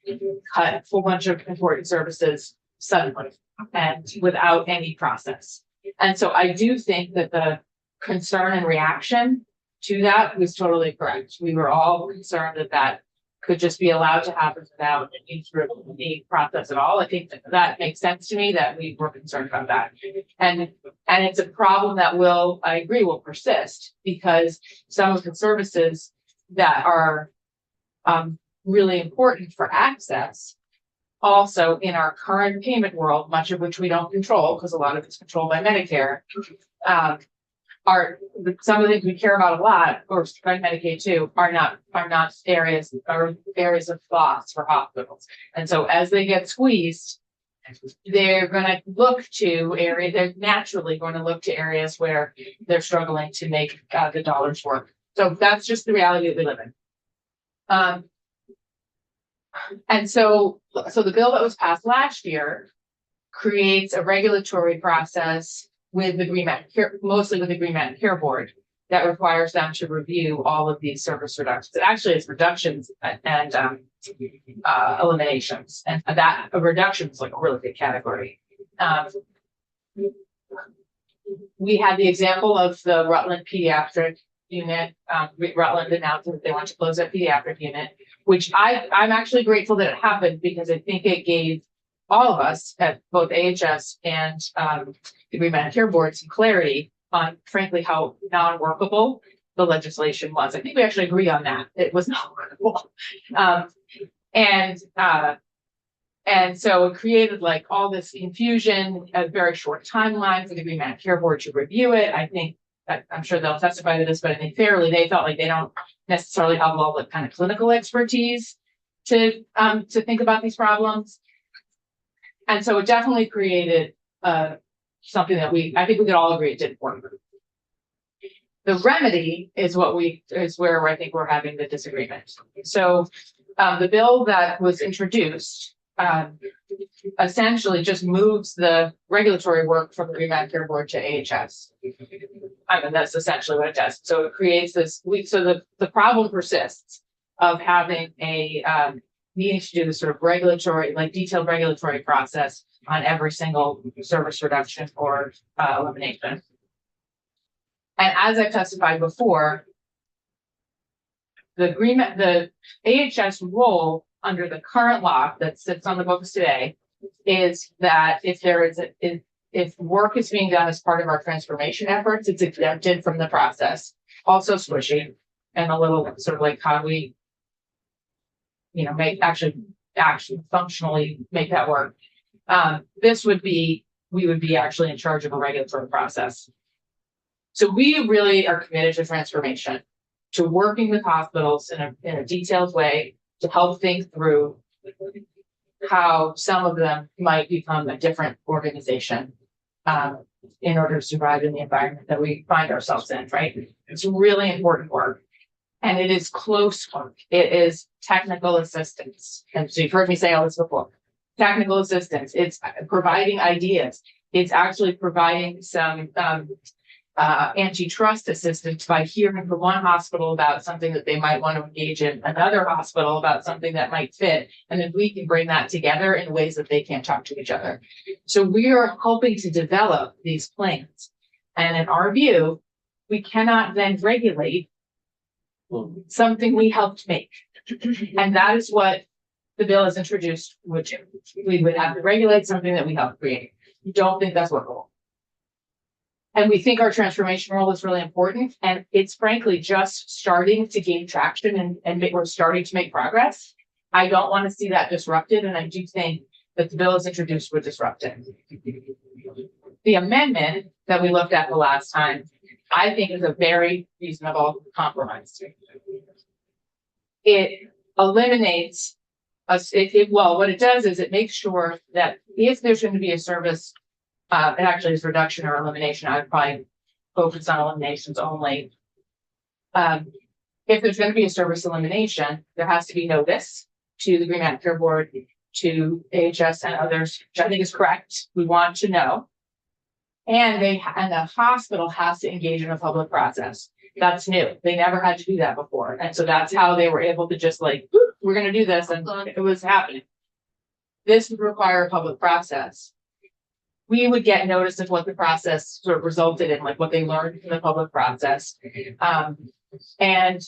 cut a whole bunch of important services suddenly and without any process. And so I do think that the concern and reaction to that was totally correct. We were all concerned that could just be allowed to happen without any sort of the process at all. I think that makes sense to me that we were concerned about that. And it's a problem that I agree will persist because some of the services that are really important for access also in our current payment world, much of which we don't control, because a lot of it's controlled by Medicare, some of the things we care about a lot, or by Medicaid too, are not areas of loss for hospitals. And so as they get squeezed, they're naturally going to look to areas where they're struggling to make the dollars work. So that's just the reality that we live in. And so the bill that was passed last year creates a regulatory process with the Green Mountain Care, mostly with the Green Mountain Care Board, that requires them to review all of these service reductions. It actually is reductions and eliminations, and that a reduction is like a really big category. We had the example of the Rutland Pediatric Unit. Rutland announced that they want to close that pediatric unit, which I'm actually grateful that it happened, because I think it gave all of us at both AHS and the Green Mountain Care Board some clarity on, frankly, how non-workable the legislation was. I think we actually agree on that. It was not workable. And so it created like all this confusion, a very short timeline for the Green Mountain Care Board to review it. I think, I'm sure they'll testify to this, but I think fairly, they felt like they don't necessarily have all the kind of clinical expertise to think about these problems. And so it definitely created something that I think we could all agree it didn't work. The remedy is where I think we're having the disagreement. So the bill that was introduced essentially just moves the regulatory work from the Green Mountain Care Board to AHS. I mean, that's essentially what it does. So it creates this so the problem persists of having needing to do this sort of regulatory, like detailed regulatory process on every single service reduction or elimination. And as I testified before, the AHS role under the current law that sits on the books today is that if work is being done as part of our transformation efforts, it's exempted from the process. Also squishy and a little sort of like how we, make actually functionally make that work. We would be actually in charge of a regulatory process. So we really are committed to transformation, to working with hospitals in a detailed way to help think through how some of them might become a different organization in order to survive in the environment that we find ourselves in, right? It's really important work. And it is close work. It is technical assistance. And so you've heard me say all this before. Technical assistance, it's providing ideas. It's actually providing some antitrust assistance by hearing from one hospital about something that they might want to engage in another hospital about something that might fit. And then we can bring that together in ways that they can't talk to each other. So we are hoping to develop these plans. And in our view, we cannot then regulate something we helped make. And that is what the bill is introduced, which we would have to regulate something that we helped create. We don't think that's workable. And we think our transformation role is really important. And it's frankly just starting to gain traction and we're starting to make progress. I don't want to see that disrupted. And I do think that the bill is introduced would disrupt it. The amendment that we looked at the last time, I think is a very reasonable compromise. It eliminates what it does is it makes sure that if there's going to be a service, it actually is reduction or elimination. I would probably focus on eliminations only. If there's going to be a service elimination, there has to be notice to the Green Mountain Care Board, to AHS and others, which I think is correct. We want to know. And the hospital has to engage in a public process. That's new. They never had to do that before. And so that's how they were able to just like, we're going to do this. And it was happening. This would require a public process. We would get notice of what the process sort of resulted in, like what they learned from the public process. In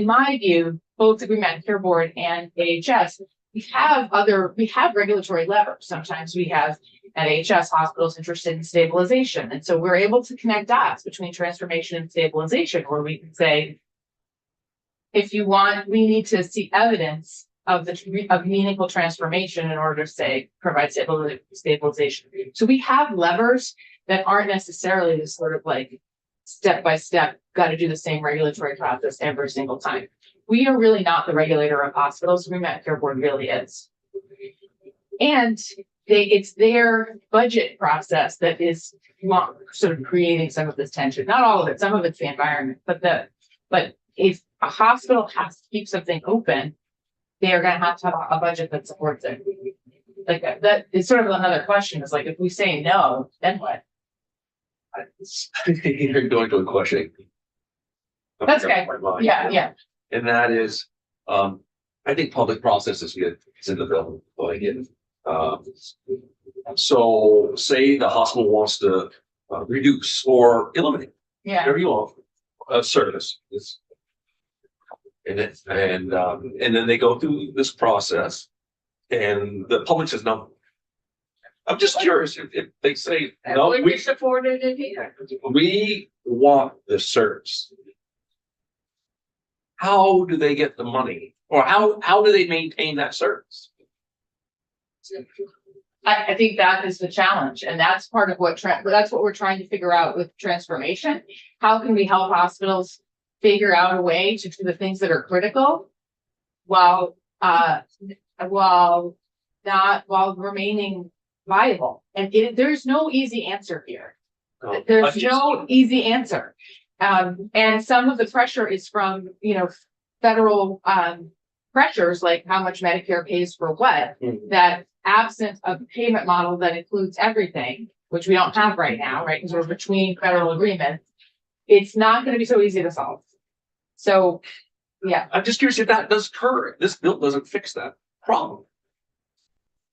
my view, both the Green Mountain Care Board and AHS, we have regulatory levers. Sometimes we have at AHS hospitals interested in stabilization. And so we're able to connect dots between transformation and stabilization, where we can say, if you want, we need to see evidence of meaningful transformation in order to say, provide stabilization. So we have levers that aren't necessarily the sort of like step by step, got to do the same regulatory process every single time. We are really not the regulator of hospitals. Agreement Care Board really is. And it's their budget process that is sort of creating some of this tension. Not all of it, some of it's the environment, but if a hospital has to keep something open, they are going to have a budget that supports it. Like that is sort of another question, is like, if we say no, then what? You're going to a question. That's okay. Yeah. And that is, I think public processes get in the bill, like in, so say the hospital wants to reduce or eliminate, Yeah. whatever you want, a service. And then they go through this process and the public says no. I'm just curious if they say, no, We supported it here. we want the service. How do they get the money? Or how do they maintain that service? I think that is the challenge, and that's part of that's what we're trying to figure out with transformation. How can we help hospitals figure out a way to do the things that are critical while remaining viable? And there's no easy answer here. There's no easy answer. And some of the pressure is from, federal pressures, like how much Medicare pays for what, that absent of a payment model that includes everything, which we don't have right now, right? Because we're between federal agreements, it's not going to be so easy to solve. So, yeah. I'm just curious if that does occur. This bill doesn't fix that problem.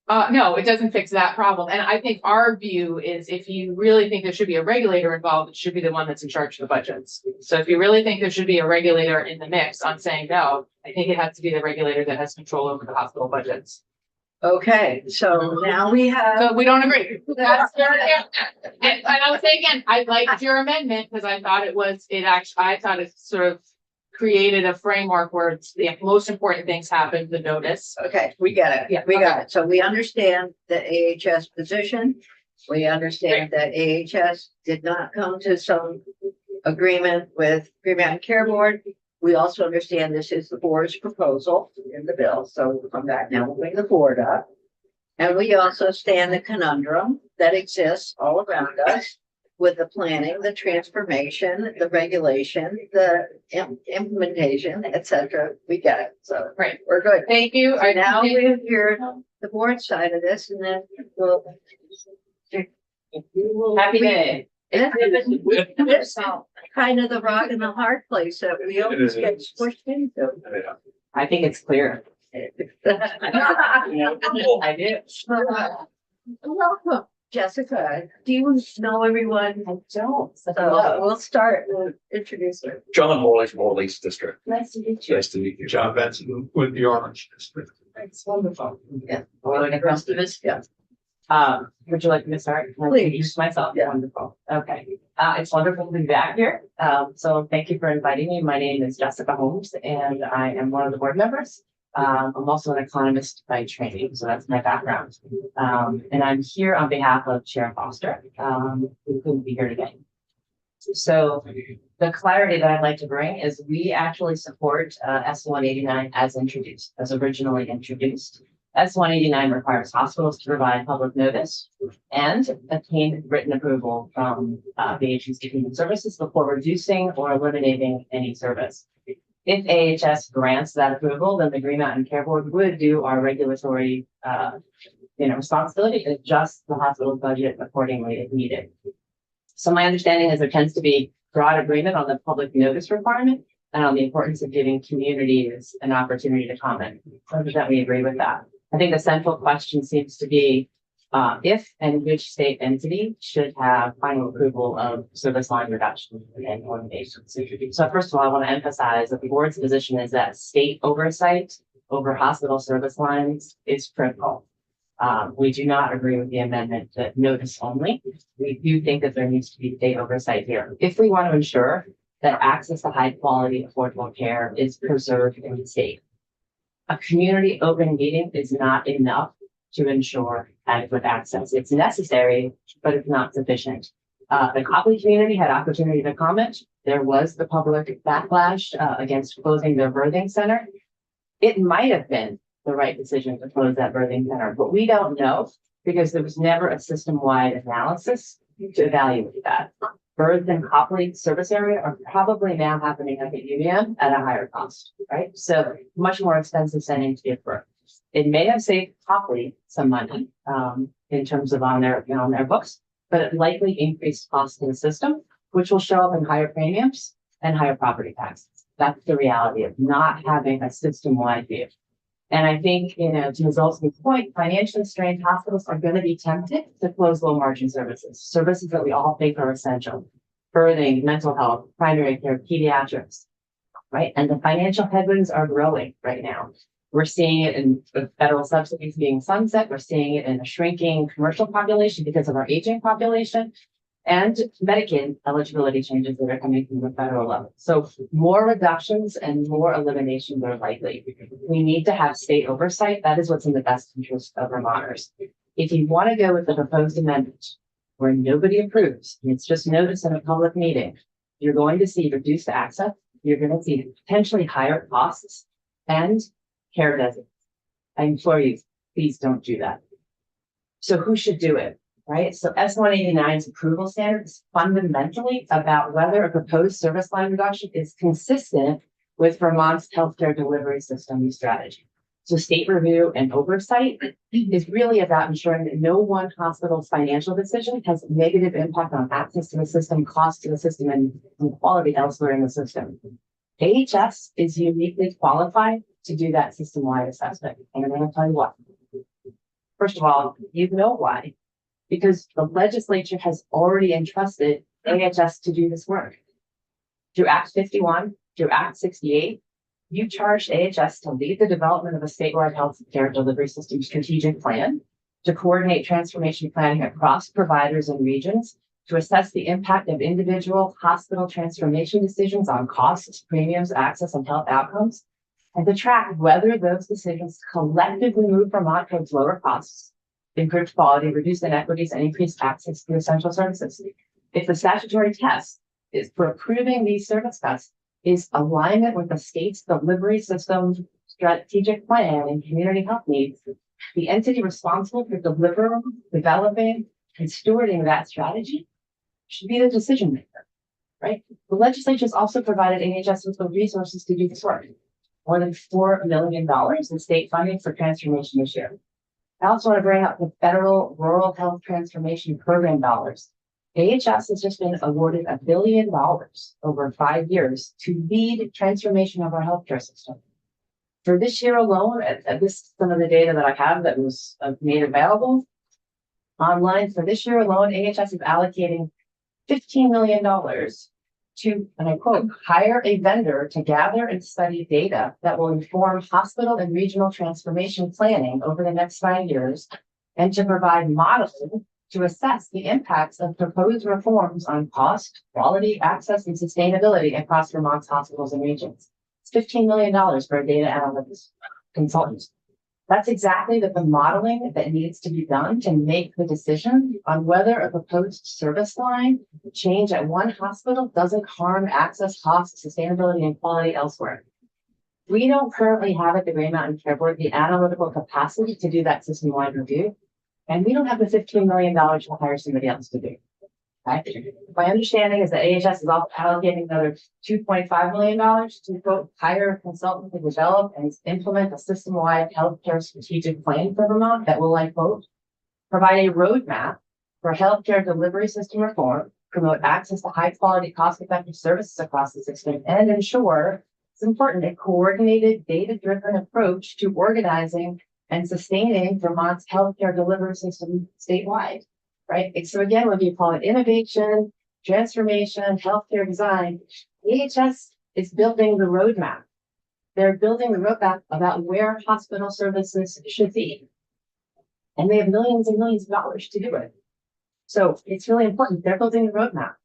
No, it doesn't fix that problem. And I think our view is, if you really think there should be a regulator involved, it should be the one that's in charge of the budgets. So if you really think there should be a regulator in the mix on saying no, I think it has to be the regulator that has control over the hospital budgets. Okay, so now we have. So we don't agree. And I would say again, I liked your amendment because I thought I thought it sort of created a framework where the most important things happen, the notice. Okay, we get it. Yeah, We got it. So we understand the AHS position. We understand that AHS did not come to some agreement with Agreement Care Board. We also understand this is the board's proposal in the bill. So we'll come back now, we'll bring the board up. And we also stand the conundrum that exists all around us with the planning, the transformation, the regulation, the implementation, etc. We get it. So Right. we're good. Thank you. So now we hear the board side of this, and then we'll. Happy day. It's kind of the rock and the hard place that we always get squished into. I think it's clear. I do. Welcome, Jessica. Do you know everyone? I don't. So we'll start, we'll introduce her. John Morley from Morley's district. Nice to meet you. Nice to meet you, John John. Benson with the Orange District. It's wonderful. Yeah. Going across the Yeah. Would you like me to start? I'll Please. introduce myself. Yeah. Wonderful. Okay. It's wonderful to be back here. So thank you for inviting me. My name is Jessica Holmes and I am one of the board members. I'm also an economist by training, so that's my background. And I'm here on behalf of Chair Foster, who couldn't be here today. So the clarity that I'd like to bring is we actually support S-189 as originally introduced. S-189 requires hospitals to provide public notice and obtain written approval from the agency human services before reducing or eliminating any service. If AHS grants that approval, then the Green Mountain Care Board would do our regulatory responsibility to adjust the hospital's budget accordingly if needed. So my understanding is there tends to be broad agreement on the public notice requirement and on the importance of giving communities an opportunity to comment. So that we agree with that. I think the central question seems to be if and which state entity should have final approval of service line reduction and eliminations. So first of all, I want to emphasize that the board's position is that state oversight over hospital service lines is critical. We do not agree with the amendment to notice only. We do think that there needs to be state oversight here. If we want to ensure that access to high quality, affordable care is preserved in the state. A community open meeting is not enough to ensure adequate access. It's necessary, but it's not sufficient. The Copley community had opportunity to comment. There was the public backlash against closing their birthing center. It might have been the right decision to close that birthing center, but we don't know because there was never a system-wide analysis to evaluate that. Births in Copley service area are probably now happening at the UVM at a higher cost, right? So much more expensive sending to give birth. It may have saved Copley some money in terms of on their books, but it likely increased costs in the system, which will show up in higher premiums and higher property taxes. That's the reality of not having a system-wide view. And I think, to Ms. Olson's point, financially strained hospitals are going to be tempted to close low margin services that we all think are essential. Birthing, mental health, primary care, pediatrics, right? And the financial headwinds are growing right now. We're seeing it in the federal subsidies being sunset. We're seeing it in a shrinking commercial population because of our aging population and Medicaid eligibility changes that are coming from the federal level. So more reductions and more eliminations are likely. We need to have state oversight. That is what's in the best interest of Vermonters. If you want to go with the proposed amendment where nobody approves, and it's just notice in a public meeting, you're going to see reduced access. You're going to see potentially higher costs and care deserts. I implore you, please don't do that. So who should do it? Right? So S189's approval standard is fundamentally about whether a proposed service line reduction is consistent with Vermont's healthcare delivery system strategy. So state review and oversight is really about ensuring that no one hospital's financial decision has a negative impact on access to the system, cost to the system, and quality elsewhere in the system. AHS is uniquely qualified to do that system-wide assessment. And I'm going to tell you why. First of all, you know why. Because the legislature has already entrusted AHS to do this work. Through Act 51, through Act 68, you charged AHS to lead the development of a statewide health care delivery system strategic plan, to coordinate transformation planning across providers and regions, to assess the impact of individual hospital transformation decisions on costs, premiums, access, and health outcomes, and to track whether those decisions collectively move Vermont towards lower costs, improved quality, reduced inequities, and increased access to essential services. If the statutory test is for approving these service cuts is alignment with the state's delivery system strategic plan and community health needs, the entity responsible for delivering, developing, and stewarding that strategy should be the decision maker, right? The legislature has also provided AHS with the resources to do this work. More than $4 million in state funding for transformation this year. I also want to bring up the federal rural health transformation program dollars. AHS has just been awarded $1 billion over 5 years to lead transformation of our healthcare system. For this year alone, this is some of the data that I have that was made available online. For this year alone, AHS is allocating $15 million to, and I quote, hire a vendor to gather and study data that will inform hospital and regional transformation planning over the next 5 years, and to provide modeling to assess the impacts of proposed reforms on cost, quality, access, and sustainability across Vermont's hospitals and regions. It's $15 million for a data analytics consultant. That's exactly the modeling that needs to be done to make the decision on whether a proposed service line change at one hospital doesn't harm access, cost, sustainability, and quality elsewhere. We don't currently have at the Green Mountain Care Board the analytical capacity to do that system-wide review, and we don't have the $15 million to hire somebody else to do. Okay? My understanding is that AHS is also allocating another $2.5 million to quote, hire a consultant to develop and implement a system-wide healthcare strategic plan for Vermont that will, I quote, provide a roadmap for healthcare delivery system reform, promote access to high-quality, cost-effective services across the system, and ensure, it's important, a coordinated, data-driven approach to organizing and sustaining Vermont's healthcare delivery system statewide. Right. So again, whether you call it innovation, transformation, healthcare design, AHS is building the roadmap. They're building the roadmap about where hospital services should be. And they have millions and millions of dollars to do it. So it's really important. They're building the roadmap.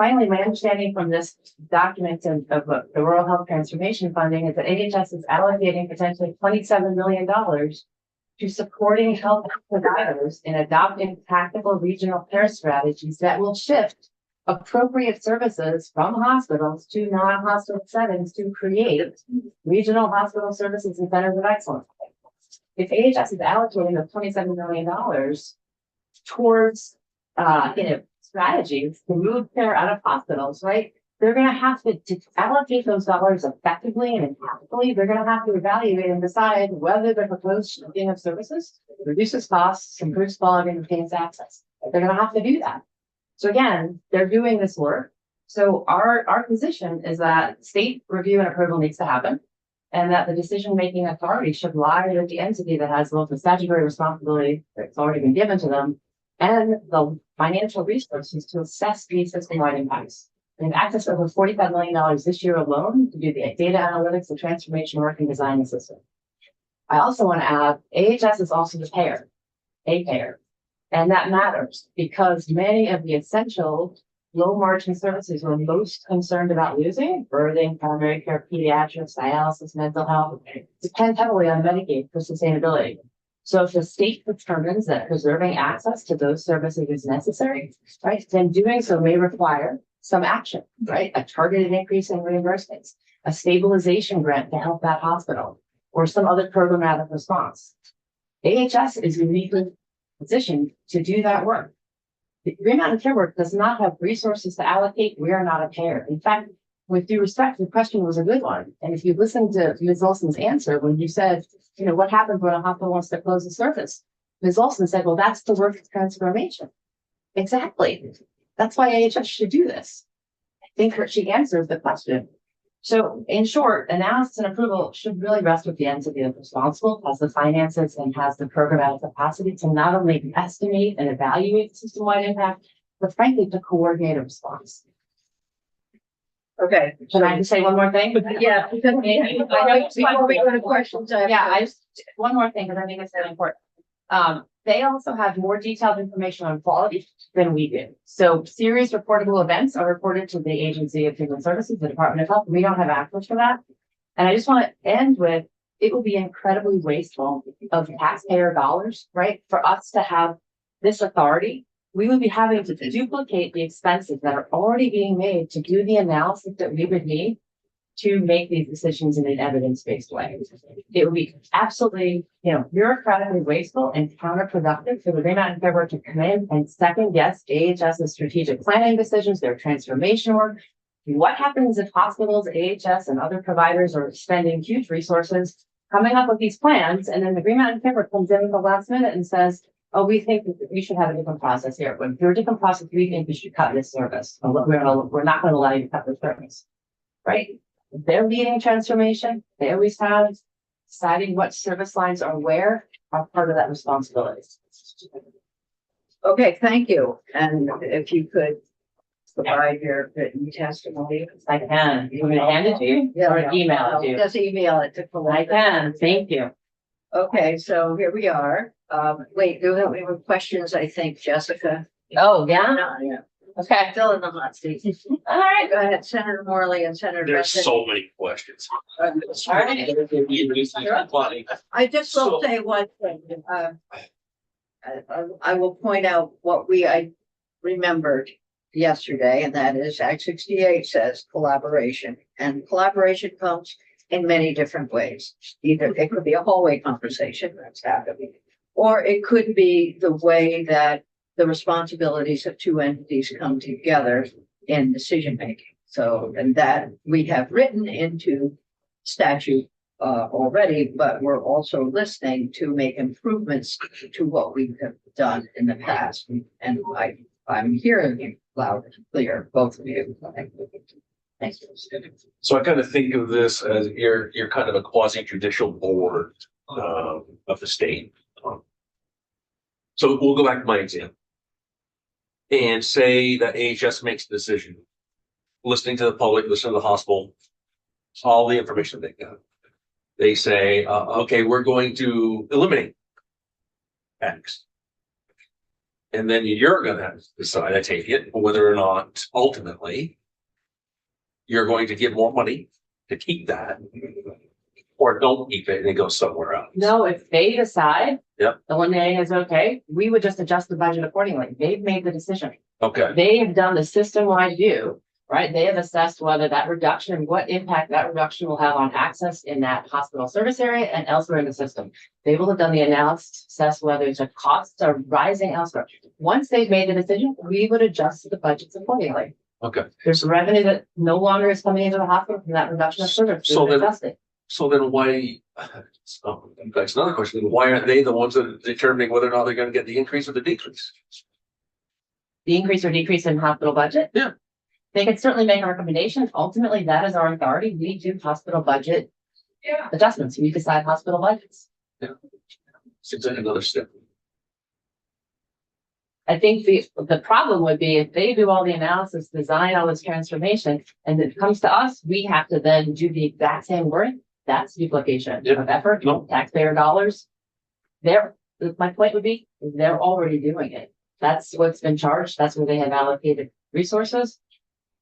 finally, my understanding from this document of the rural health transformation funding is that AHS is allocating potentially $27 million to supporting health providers in adopting tactical regional care strategies that will shift appropriate services from hospitals to non-hospital settings to create regional hospital services and centers of excellence. If AHS is allocating the $27 million towards, strategies to move care out of hospitals, right? They're going to have to allocate those dollars effectively and impactfully. They're going to have to evaluate and decide whether the proposed shifting of services reduces costs, improves quality, and retains access. They're going to have to do that. So again, they're doing this work. So our position is that state review and approval needs to happen, and that the decision-making authority should lie with the entity that has both the statutory responsibility that's already been given to them and the financial resources to assess these system-wide impacts. They've accessed over $45 million this year alone to do the data analytics, the transformation work, and design the system. I also want to add, AHS is also the payer, a payer. And that matters because many of the essential low margin services we're most concerned about losing, birthing, primary care, pediatrics, dialysis, mental health, depend heavily on Medicaid for sustainability. So if the state determines that preserving access to those services is necessary, right, then doing so may require some action, right? A targeted increase in reimbursements, a stabilization grant to help that hospital, or some other programmatic response. AHS is uniquely positioned to do that work. The Green Mountain Care Work does not have resources to allocate. We are not a payer. In fact, with due respect, the question was a good one. And if you listen to Ms. Olson's answer, when you said, what happens when a hospital wants to close a service? Ms. Olson said, well, that's the work of transformation. Exactly. That's why AHS should do this. I think that she answers the question. So in short, analysis and approval should really rest with the entity that's responsible, has the finances and has the programmatic capacity to not only estimate and evaluate system-wide impact, but frankly, to coordinate a response. Okay. Can I just say one more thing? Yeah, because before we go to questions, one more thing, because I think it's really important. They also have more detailed information on quality than we do. So serious reportable events are reported to the Agency of Human Services, the Department of Health. We don't have access to that. And I just want to end with, it will be incredibly wasteful of taxpayer dollars, right? For us to have this authority, we would be having to duplicate the expenses that are already being made to do the analysis that we would need to make these decisions in an evidence-based way. It would be absolutely, bureaucratically wasteful and counterproductive for the Green Mountain Care Work to come in and second guess AHS's strategic planning decisions, their transformation work. What happens if hospitals, AHS, and other providers are spending huge resources coming up with these plans, and then the Green Mountain Care Work comes in at the last minute and says, oh, we think that we should have a different process here. When you're a different process, we think we should cut this service. We're not going to allow you to cut this service, right? They're leading transformation. They always have. Deciding what service lines are where are part of that responsibility. Okay, thank you. And if you could provide your written testimony. I can. You want me to hand it to you? Yeah, Or email it to you? Just email it to I Colette. can. Thank you. Okay, so here we are. Wait, do we have questions, I think, Jessica? Oh, yeah? Yeah. Okay. Still in the hot seat. All right. Go ahead, Senator Morley and Senator. There's Benson. so many questions. All right. I just will say one thing. I will point out what I remembered yesterday, and that is Act 68 says collaboration, and collaboration comes in many different ways. Either it could be a hallway conversation, that's happening, or it could be the way that the responsibilities of two entities come together in decision making. So, and that we have written into statute already, but we're also listening to make improvements to what we have done in the past. And I'm hearing you loud and clear, both of you. Thank you. So I kind of think of this as you're kind of a quasi judicial board of the state. So we'll go back to my example. And say that AHS makes a decision, listening to the public, listening to the hospital, all the information they got. They say, okay, we're going to eliminate X. And then you're gonna have to decide, I take it, whether or not ultimately you're going to give more money to keep that, or don't keep it and it goes somewhere else. No, if they decide. Yep. Eliminating is okay, we would just adjust the budget accordingly. They've made the decision. Okay, They have done the system-wide view, right? They have assessed whether that reduction, what impact that reduction will have on access in that hospital service area and elsewhere in the system. They will have done the analysis, assess whether the costs are rising elsewhere. Once they've made the decision, we would adjust the budgets accordingly. okay. There's revenue that no longer is coming into the hospital from that reduction of service. We So would then- adjust it. So then why, that's another question, why aren't they the ones that are determining whether or not they're gonna get the increase or the decrease? The increase or decrease in hospital budget. Yeah. They can certainly make a recommendation. Ultimately, that is our authority. We do hospital budget adjustments. We decide hospital budgets. Seems like another step. I think the problem would be if they do all the analysis, design all this transformation, and it comes to us, we have to then do the exact same work. That's duplication Yeah. of effort, No. taxpayer dollars. My point would be, they're already doing it. That's what's been charged. That's where they have allocated resources.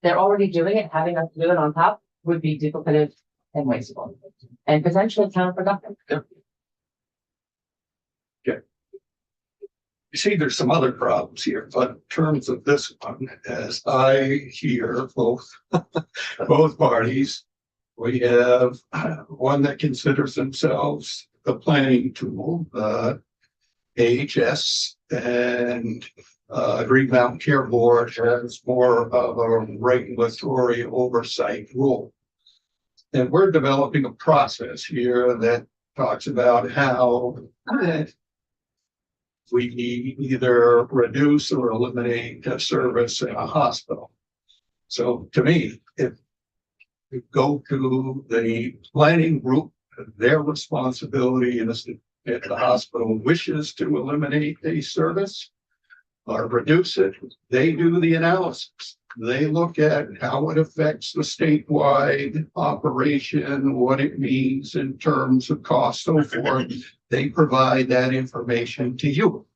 They're already doing it. Having us do it on top would be duplicative and wasteful and potentially counterproductive. You see, there's some other problems here, but in terms of this one, as I hear both, both parties, we have one that considers themselves the planning tool, AHS, and Green Mountain Care Board has more of a regulatory oversight role. And we're developing a process here that talks about how we either reduce or eliminate a service in a hospital. So to me, if you go to the planning group, their responsibility is if the hospital wishes to eliminate a service or reduce it, they do the analysis. They look at how it affects the statewide operation, what it means in terms of cost, so forth. They provide that information to you.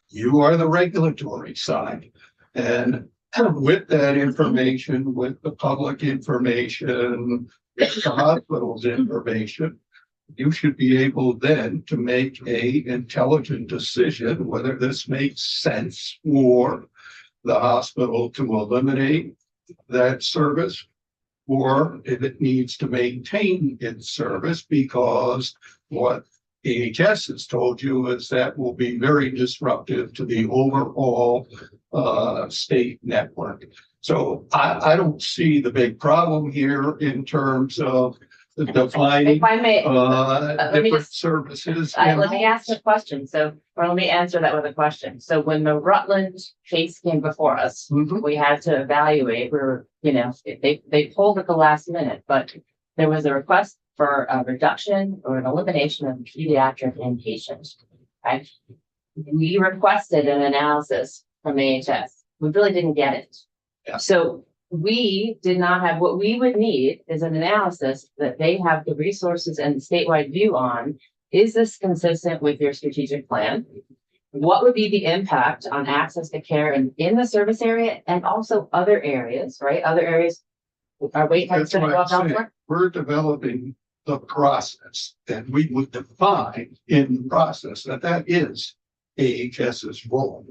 You are the regulatory side. And with that information, with the public information, with the hospital's information, you should be able then to make a intelligent decision whether this makes sense for the hospital to eliminate that service, or if it needs to maintain its service, because what AHS has told you is that will be very disruptive to the overall state network. So I don't see the big problem here in terms of defining If I may, let me different just- services. let me ask a question. Or let me answer that with a question. So when the Rutland case came before us, Mhm. we had to evaluate, they pulled at the last minute, but there was a request for a reduction or an elimination of pediatric inpatients. Right? We requested an analysis from AHS. We really didn't get it. Yeah. So we did not have, what we would need is an analysis that they have the resources and statewide view on. Is this consistent with your strategic plan? What would be the impact on access to care in the service area and also other areas, right? Other areas are wait times That's going to what go I'm up saying. elsewhere? We're developing the process, and we would define in the process that is AHS's role.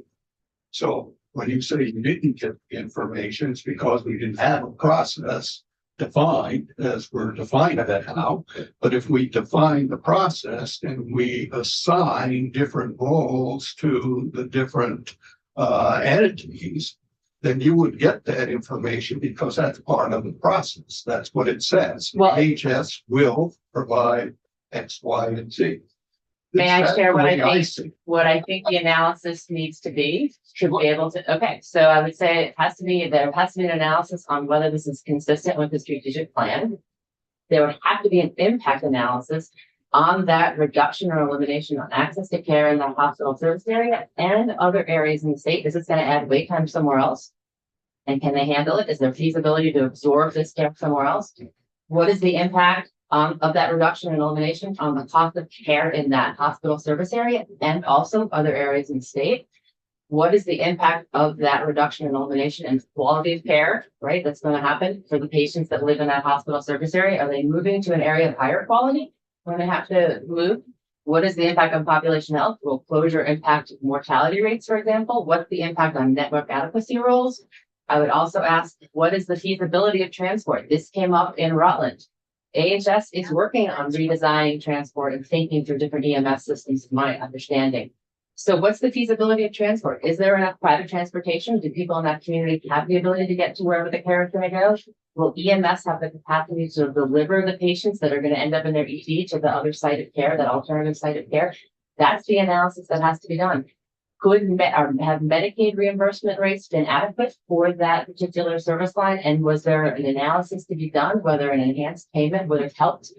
So when you say you didn't get the information, it's because we didn't have a process defined as we're defining it now. But if we define the process and we assign different roles to the different entities, then you would get that information because that's part of the process. That's what it says. Well- AHS will provide X, Y, and Z. May I That's share what the way I think? see it. What I think the analysis needs to be able to, okay, so I would say there has to be an analysis on whether this is consistent with the strategic plan. There would have to be an impact analysis on that reduction or elimination on access to care in the hospital service area and other areas in the state. Is this going to add wait time somewhere else? And can they handle it? Is there feasibility to absorb this care somewhere else? What is the impact of that reduction and elimination on the cost of care in that hospital service area and also other areas in the state? what is the impact of that reduction in elimination and quality of care, right? That's going to happen for the patients that live in that hospital service area. Are they moving to an area of higher quality when they have to move? What is the impact on population health? Will closure impact mortality rates, for example? What's the impact on network adequacy roles? I would also ask, what is the feasibility of transport? This came up in Rutland. AHS is working on redesigning transport and thinking through different EMS systems, is my understanding. So what's the feasibility of transport? Is there enough private transportation? Do people in that community have the ability to get to wherever the care is going to go? Will EMS have the capacity to deliver the patients that are going to end up in their ED to the other site of care, that alternative site of care? That's the analysis that has to be done. Have Medicaid reimbursement rates been adequate for that particular service line? And was there an analysis to be done, whether an enhanced payment would have helped?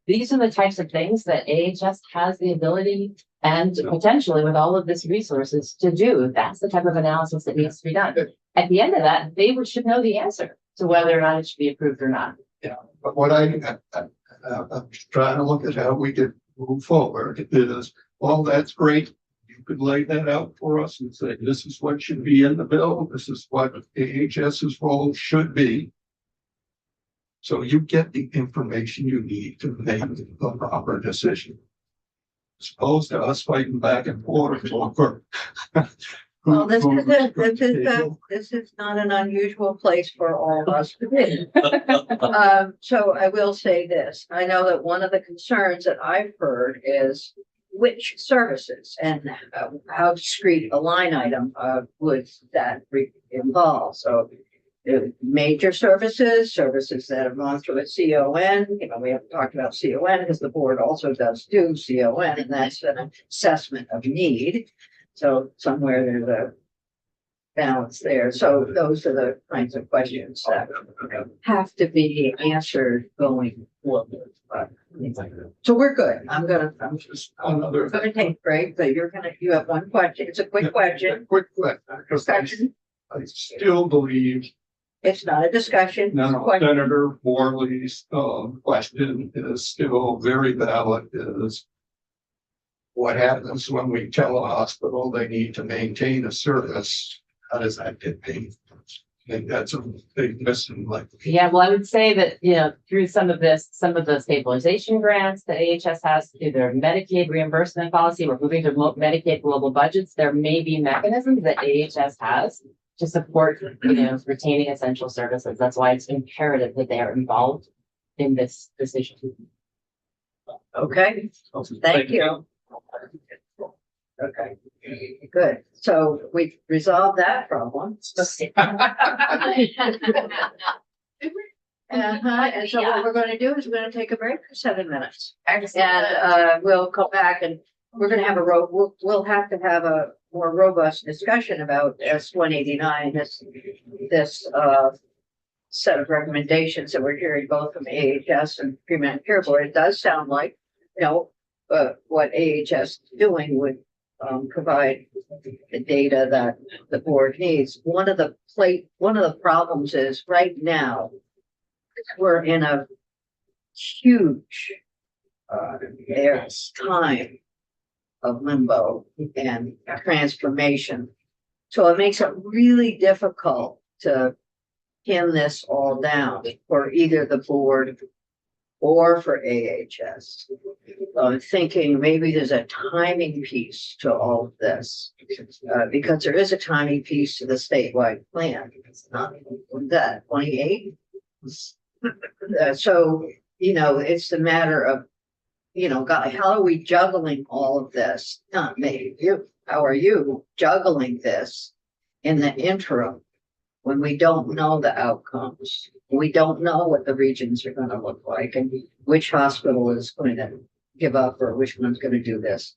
These are the types of things that AHS has the ability and potentially with all of this resources to do. That's the type of analysis that needs to be done. At the end of that, they should know the answer to whether or not it should be approved or not. Yeah, but what I'm trying to look at how we could move forward is, well, that's great. You could lay that out for us and say, this is what should be in the bill. This is what AHS's role should be. So you get the information you need to make the proper decision. As opposed to us fighting back and forth over. Well, this is not an unusual place for all of us to be. So I will say this, I know that one of the concerns that I've heard is which services and how discrete a line item would that involve. So major services that have gone through a CON, we haven't talked about CON because the board also does do CON, and that's an assessment of need. So somewhere there's a balance there. So those are the kinds of questions that have to be answered going forward. So we're good. I'm Just another. gonna take a break, but you have one question. It's a quick question. Quick question. I still believe It's not a discussion. It's a question. Senator Morley's question is still very valid, is what happens when we tell a hospital they need to maintain a service? How does that get paid? I think that's a big missing link. Yeah, well, I would say that, through some of the stabilization grants that AHS has through their Medicaid reimbursement policy, we're moving to Medicaid global budgets. There may be mechanisms that AHS has to support, retaining essential services. That's why it's imperative that they are involved in this decision. Okay, thank you. Okay, good. So we've resolved that problem. And so what we're gonna do is we're gonna take a break for 7 minutes. And we'll come back and we're gonna have we'll have to have a more robust discussion about S-189, this set of recommendations that we're hearing both from AHS and Pre-Med Care Board. It does sound like, what AHS is doing would provide the data that the board needs. One of the problems is right now we're in a huge time of limbo and transformation. So it makes it really difficult to pin this all down for either the board or for AHS. Thinking maybe there's a timing piece to all of this, because there is a timing piece to the statewide plan. It's not that 28. So, it's the matter of, God, how are we juggling all of this? Not maybe you. How are you juggling this in the interim when we don't know the outcomes? We don't know what the regions are going to look like and which hospital is going to give up or which one's going to do this.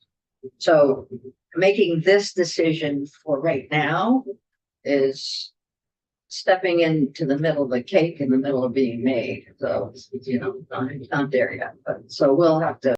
So making this decision for right now is stepping into the middle of the cake in the middle of being made. So, not there yet. But so we'll have to